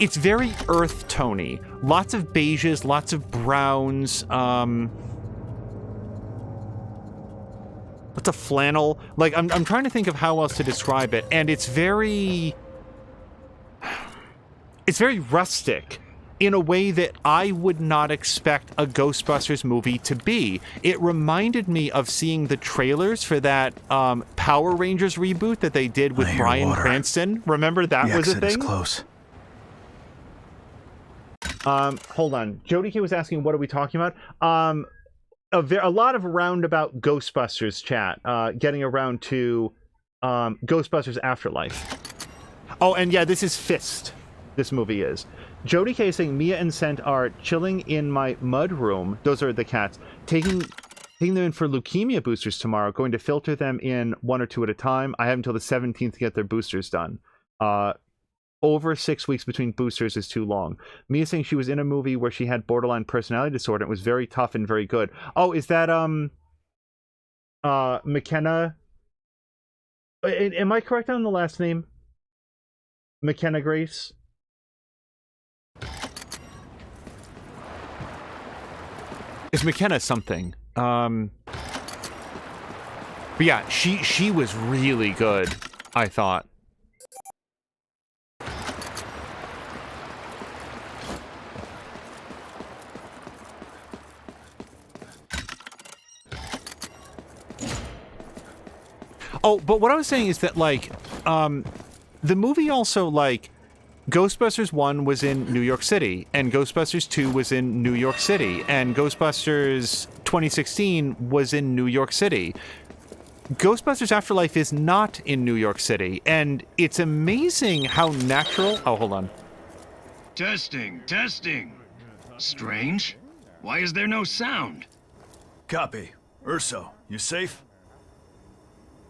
very earth tony. Lots of beiges, lots of browns, lots of flannel. Like I'm trying to think of how else to describe it, and it's very rustic. In a way that I would not expect a Ghostbusters movie to be. It reminded me of seeing the trailers for that Power Rangers reboot that they did with Bryan Cranston. Remember that was a thing? The exit is close. Hold on. Jody K was asking, what are we talking about? A lot of roundabout Ghostbusters chat, getting around to Ghostbusters Afterlife. Oh, and yeah, this is F.I.S.T. This movie is. Jody K saying Mia and Scent are chilling in my mud room. Those are the cats. Taking them in for leukemia boosters tomorrow. Going to filter them in 1 or 2 at a time. I have until the 17th to get their boosters done. Over 6 weeks between boosters is too long. Mia saying she was in a movie where she had borderline personality disorder. It was very tough and very good. Oh, is that McKenna? Am I correct on the last name? McKenna Grace? Is McKenna something? But yeah, she was really good, I thought. Oh, but what I was saying is that, like, the movie also, like, Ghostbusters 1 was in New York City, and Ghostbusters 2 was in New York City, and Ghostbusters 2016 was in New York City. Ghostbusters Afterlife is not in New York City, and it's amazing how natural... Oh, hold on. Testing. Strange. Why is there no sound? Copy. Urso, you safe?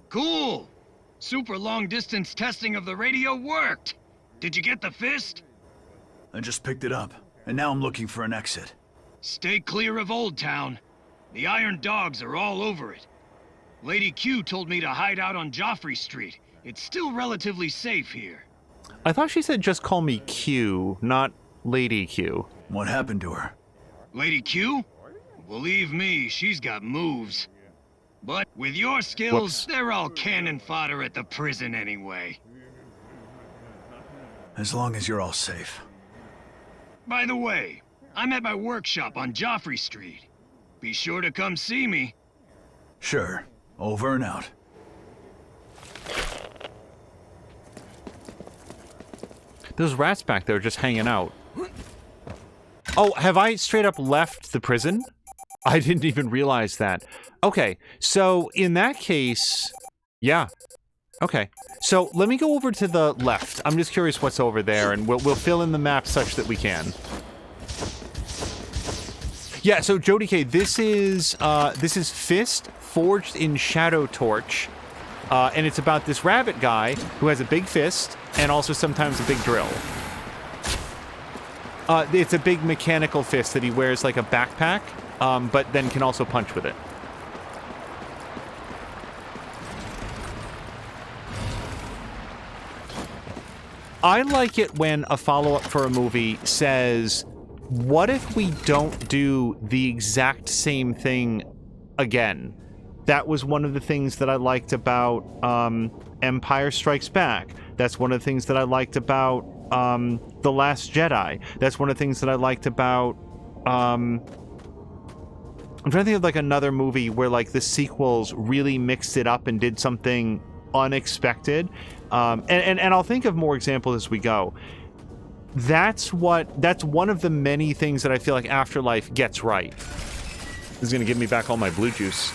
Cool. Super long-distance testing of the radio worked. Did you get the F.I.S.T? I just picked it up, and now I'm looking for an exit. Stay clear of Old Town. The Iron Dogs are all over it. Lady Q told me to hide out on Joffrey Street. It's still relatively safe here. I thought she said just call me Q, not Lady Q. What happened to her? Lady Q? Believe me, she's got moves. But with your skills, they're all cannon fodder at the prison anyway. As long as you're all safe. By the way, I'm at my workshop on Joffrey Street. Be sure to come see me. Sure. Over and out. Those rats back there just hanging out. Oh, have I straight up left the prison? I didn't even realize that. Okay, so in that case, yeah. Okay, so let me go over to the left. I'm just curious what's over there, and we'll fill in the map such that we can. Yeah, so Jody K, this is Fist forged in Shadow Torch, and it's about this rabbit guy who has a big fist and also sometimes a big drill. It's a big mechanical fist that he wears like a backpack, but then can also punch with it. I like it when a follow-up for a movie says, what if we don't do the exact same thing again? That was one of the things that I liked about Empire Strikes Back. That's one of the things that I liked about The Last Jedi. That's one of the things that I liked about... I'm trying to think of like another movie where like the sequels really mixed it up and did something unexpected. And I'll think of more examples as we go. That's one of the many things that I feel like Afterlife gets right. This is gonna give me back all my blue juice.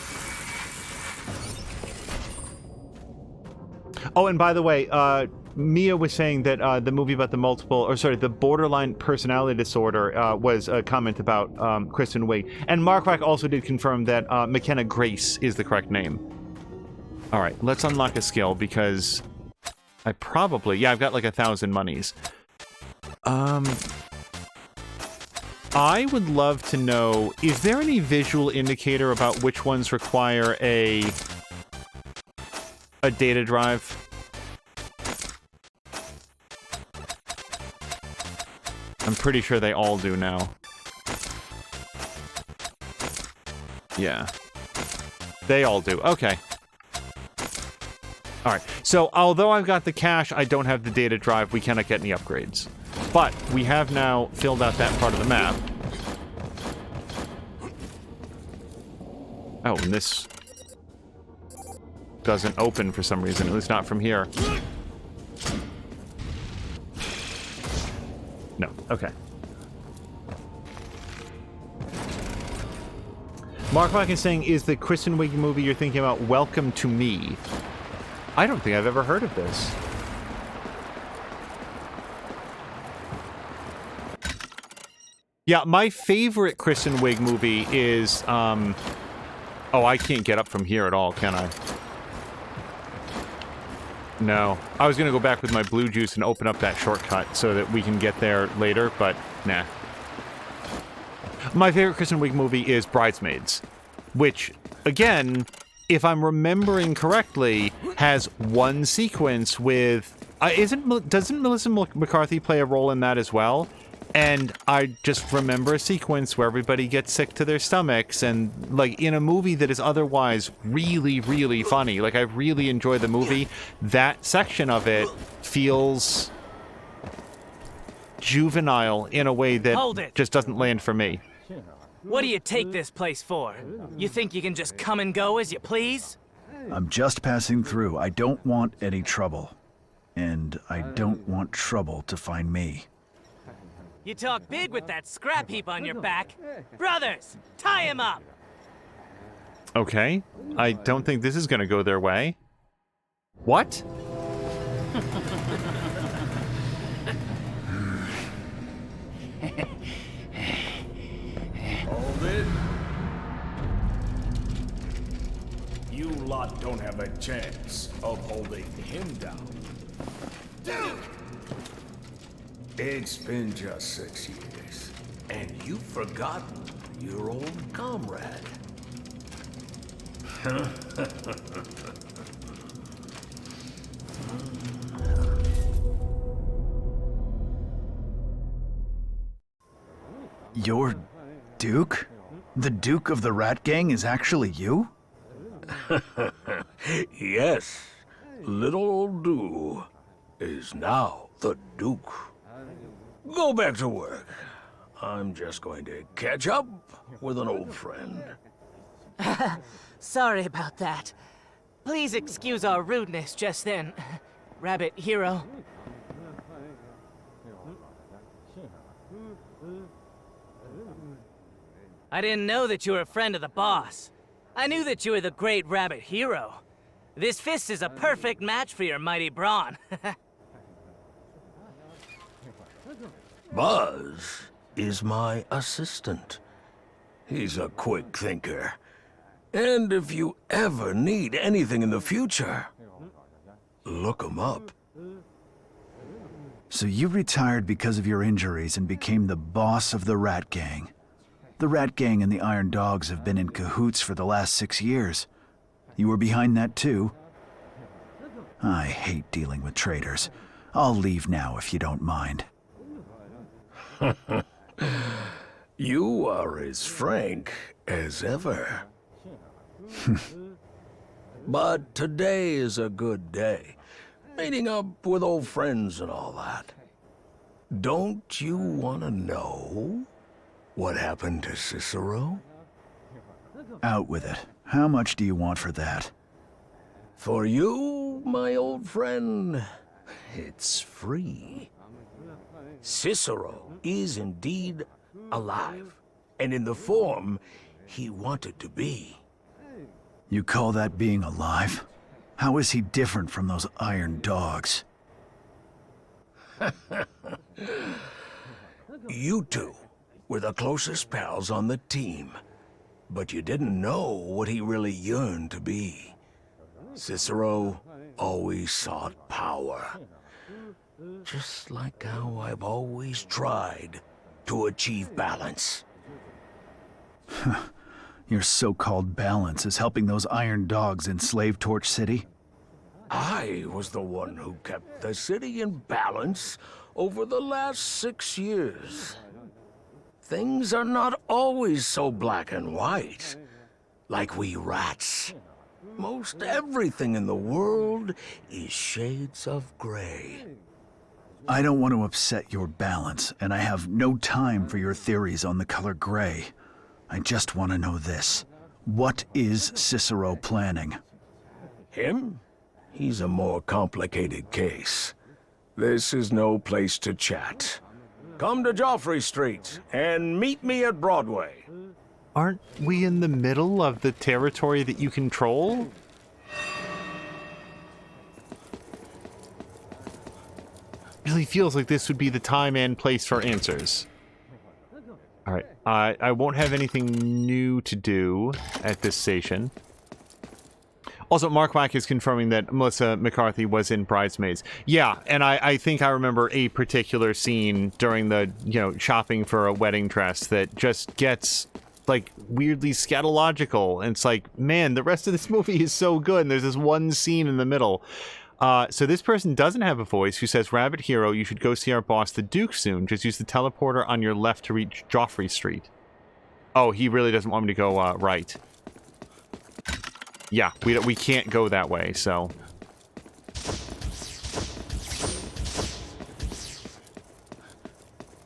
Oh, and by the way, Mia was saying that the movie about the borderline personality disorder was a comment about Kristen Wiig. And Marquardt also did confirm that McKenna Grace is the correct name. All right, let's unlock a skill because I probably... Yeah, I've got like 1,000 monies. I would love to know, is there any visual indicator about which ones require a data drive? I'm pretty sure they all do now. Yeah. They all do. Okay. Alright, so although I've got the cash, I don't have the data drive. We cannot get any upgrades. But we have now filled out that part of the map. Oh, and this doesn't open for some reason, at least not from here. No, okay. Mark Mike is saying, is the Kristen Wiig movie you're thinking about Welcome to Me? I don't think I've ever heard of this. Yeah, my favorite Kristen Wiig movie is, oh, I can't get up from here at all, can I? No. I was gonna go back with my blue juice and open up that shortcut so that we can get there later, but nah. My favorite Kristen Wiig movie is Bridesmaids, which, again, if I'm remembering correctly, has one sequence with... doesn't Melissa McCarthy play a role in that as well? And I just remember a sequence where everybody gets sick to their stomachs, and, like, in a movie that is otherwise really, really funny. Like, I really enjoy the movie. That section of it feels juvenile in a way that just doesn't land for me. What do you take this place for? You think you can just come and go as you please? I'm just passing through. I don't want any trouble. And I don't want trouble to find me. You talk big with that scrap heap on your back. Brothers, tie him up! Okay. I don't think this is gonna go their way. What? Hold it. You lot don't have a chance of holding him down. Dude! It's been just 6 years, and you've forgotten your old comrade. You're Duke? The Duke of the Rat Gang is actually you? Yes, little old Do is now the Duke. Go back to work. I'm just going to catch up with an old friend. Sorry about that. Please excuse our rudeness just then, Rabbit Hero. I didn't know that you were a friend of the boss. I knew that you were the great Rabbit Hero. This fist is a perfect match for your mighty brawn. Buzz is my assistant. He's a quick thinker. And if you ever need anything in the future, look him up. So you retired because of your injuries and became the boss of the Rat Gang. The Rat Gang and the Iron Dogs have been in cahoots for the last 6 years. You were behind that too? I hate dealing with traitors. I'll leave now if you don't mind. You are as frank as ever. But today is a good day. Meeting up with old friends and all that. Don't you want to know what happened to Cicero? Out with it. How much do you want for that? For you, my old friend, it's free. Cicero is indeed alive, and in the form he wanted to be. You call that being alive? How is he different from those Iron Dogs? You two were the closest pals on the team, but you didn't know what he really yearned to be. Cicero always sought power, just like how I've always tried to achieve balance. Your so-called balance is helping those Iron Dogs enslave Torch City? I was the one who kept the city in balance over the last 6 years. Things are not always so black and white, like we rats. Most everything in the world is shades of gray. I don't want to upset your balance, and I have no time for your theories on the color gray. I just want to know this. What is Cicero planning? Him? He's a more complicated case. This is no place to chat. Come to Joffrey Street and meet me at Broadway. Aren't we in the middle of the territory that you control? Really feels like this would be the time and place for answers. Alright, I won't have anything new to do at this station. Also, Mark Wack is confirming that Melissa McCarthy was in Bridesmaids. Yeah, and I think I remember a particular scene during the, shopping for a wedding dress that just gets, like, weirdly scatological. And it's like, man, the rest of this movie is so good, and there's this one scene in the middle. So this person doesn't have a voice who says, Rabbit Hero, you should go see our boss, the Duke, soon. Just use the teleporter on your left to reach Joffrey Street. Oh, he really doesn't want me to go right. Yeah, we can't go that way, so...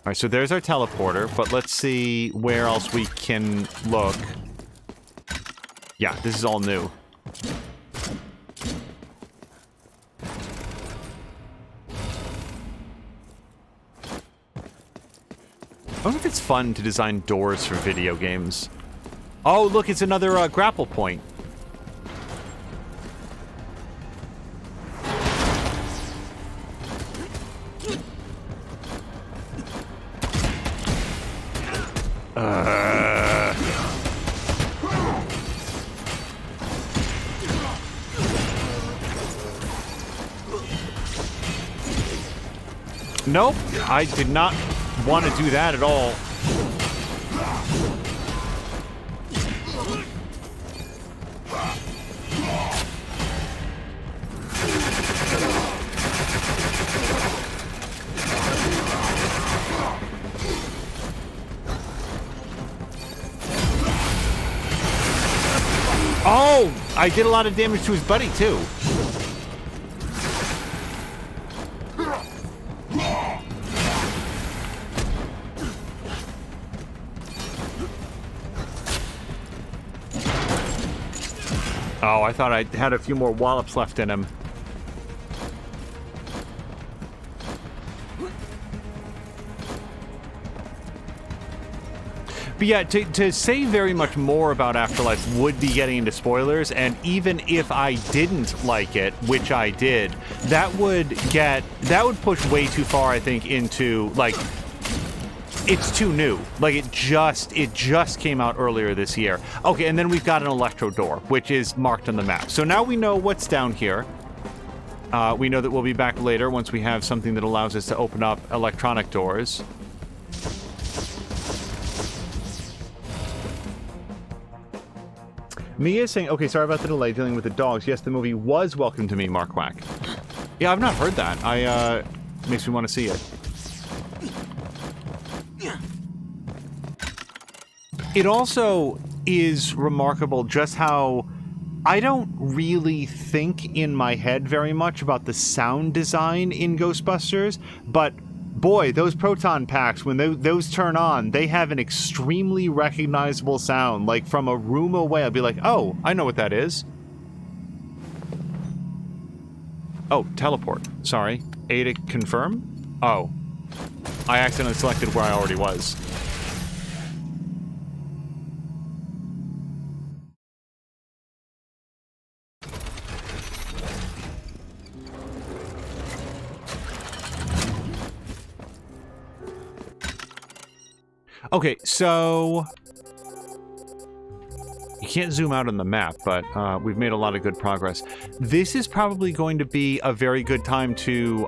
Alright, so there's our teleporter, but let's see where else we can look. Yeah, this is all new. I wonder if it's fun to design doors for video games. Oh, look, it's another grapple point. Nope, I did not want to do that at all. Oh, I did a lot of damage to his buddy too. Oh, I thought I had a few more wallops left in him. But yeah, to say very much more about Afterlife would be getting into spoilers, and even if I didn't like it, which I did, that would push way too far, I think, into, like, It's too new. Like, it just came out earlier this year. Okay, and then we've got an electro door, which is marked on the map. So now we know what's down here. We know that we'll be back later once we have something that allows us to open up electronic doors. Mia is saying, okay, sorry about the delay dealing with the dogs. Yes, the movie was Welcome to Me, Mark Wack. Yeah, I've not heard that. Makes me want to see it. It also is remarkable just how I don't really think in my head very much about the sound design in Ghostbusters, but boy, those proton packs, when those turn on, they have an extremely recognizable sound. Like, from a room away, I'll be like, oh, I know what that is. Oh, teleport. Sorry. A to confirm? Oh. I accidentally selected where I already was. Okay, so you can't zoom out on the map, but we've made a lot of good progress. This is probably going to be a very good time to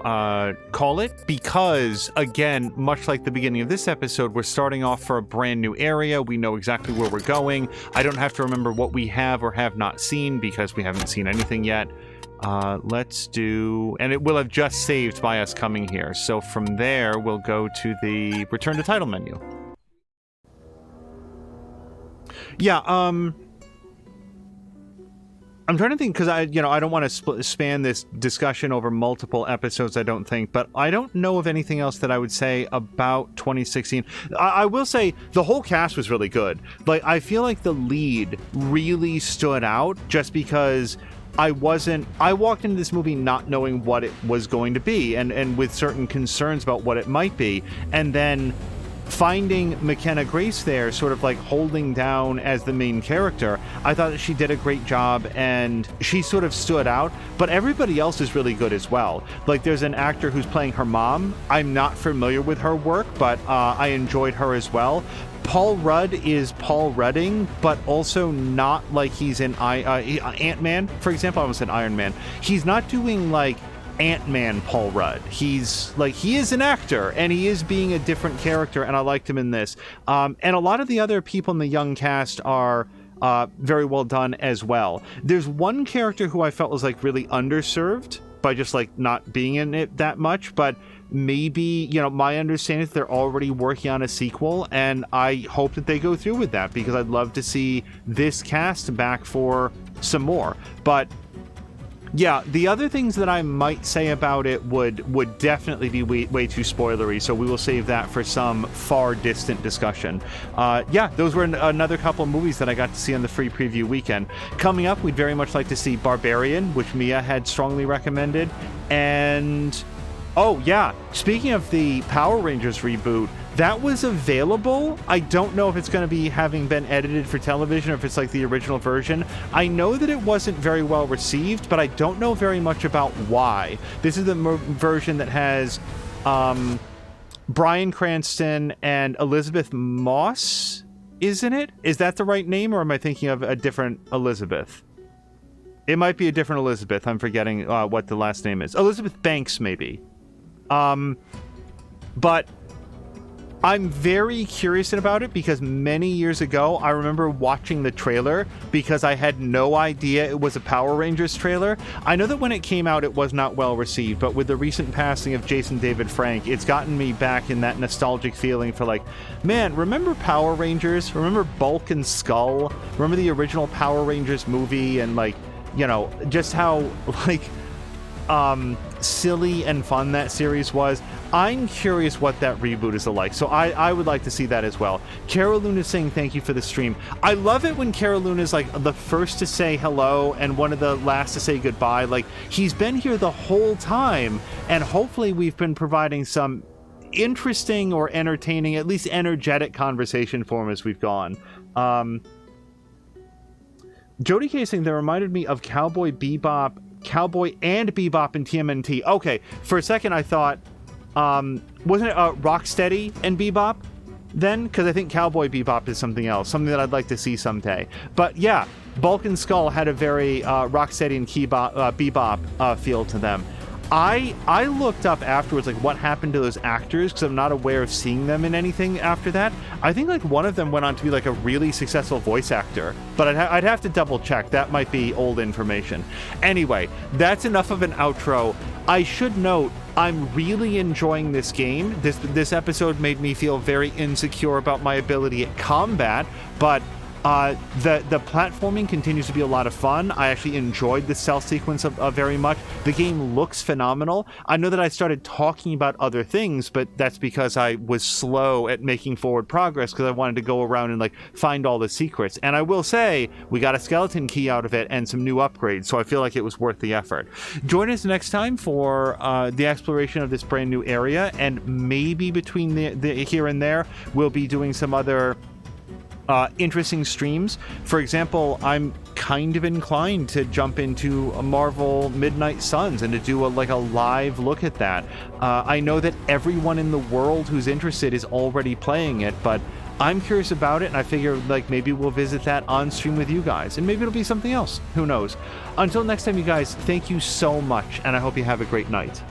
call it because, again, much like the beginning of this episode, we're starting off for a brand new area. We know exactly where we're going. I don't have to remember what we have or have not seen because we haven't seen anything yet. Let's do... And it will have just saved by us coming here. So from there, we'll go to the Return to Title menu. Yeah, I'm trying to think, because I don't want to span this discussion over multiple episodes, I don't think, but I don't know of anything else that I would say about 2016. I will say the whole cast was really good. Like, I feel like the lead really stood out just because I walked into this movie not knowing what it was going to be and with certain concerns about what it might be, and then finding McKenna Grace there sort of like holding down as the main character, I thought that she did a great job and she sort of stood out, but everybody else is really good as well. Like, there's an actor who's playing her mom. I'm not familiar with her work, but I enjoyed her as well. Paul Rudd is Paul Rudding, but also not like he's in Ant-Man, for example. I almost said Iron Man. He's not doing like Ant-Man Paul Rudd. He's like, he is an actor and he is being a different character, and I liked him in this. And a lot of the other people in the young cast are very well done as well. There's one character who I felt was like really underserved by just like not being in it that much, but maybe, my understanding is they're already working on a sequel, and I hope that they go through with that because I'd love to see this cast back for some more. But yeah, the other things that I might say about it would definitely be way too spoilery, so we will save that for some far distant discussion. Yeah, those were another couple of movies that I got to see on the free preview weekend. Coming up, we'd very much like to see Barbarian, which Mia had strongly recommended, and oh yeah, speaking of the Power Rangers reboot, that was available. I don't know if it's going to be having been edited for television or if it's like the original version. I know that it wasn't very well received, but I don't know very much about why. This is the version that has Bryan Cranston and Elizabeth Moss, isn't it? Is that the right name, or am I thinking of a different Elizabeth? It might be a different Elizabeth. I'm forgetting what the last name is. Elizabeth Banks, maybe. But I'm very curious about it because many years ago, I remember watching the trailer because I had no idea it was a Power Rangers trailer. I know that when it came out, it was not well received, but with the recent passing of Jason David Frank, it's gotten me back in that nostalgic feeling for like, man, remember Power Rangers? Remember Bulk and Skull? Remember the original Power Rangers movie? And like, just how like silly and fun that series was. I'm curious what that reboot is like, so I would like to see that as well. Carol Luna is saying thank you for the stream. I love it when Carol Luna is like the first to say hello and one of the last to say goodbye. Like, he's been here the whole time, and hopefully we've been providing some interesting or entertaining, at least energetic conversation for him as we've gone. Jody K saying that reminded me of Cowboy and Bebop in TMNT. Okay, for a second I thought, wasn't it Rocksteady and Bebop? then, because I think Cowboy Bebop is something else, something that I'd like to see someday. But yeah, Bulk and Skull had a very Rocksteady and Bebop feel to them. I looked up afterwards, like, what happened to those actors, because I'm not aware of seeing them in anything after that. I think, like, one of them went on to be, like, a really successful voice actor, but I'd have to double check. That might be old information. Anyway, that's enough of an outro. I should note, I'm really enjoying this game. This episode made me feel very insecure about my ability at combat, but the platforming continues to be a lot of fun. I actually enjoyed the stealth sequence very much. The game looks phenomenal. I know that I started talking about other things, but that's because I was slow at making forward progress because I wanted to go around and like find all the secrets. And I will say, we got a skeleton key out of it and some new upgrades, so I feel like it was worth the effort. Join us next time for the exploration of this brand new area, and maybe between the here and there, we'll be doing some other interesting streams. For example, I'm kind of inclined to jump into a Marvel Midnight Suns and to do a live look at that. I know that everyone in the world who's interested is already playing it, but I'm curious about it, and I figure like maybe we'll visit that on stream with you guys, and maybe it'll be something else. Who knows? Until next time, you guys, thank you so much, and I hope you have a great night.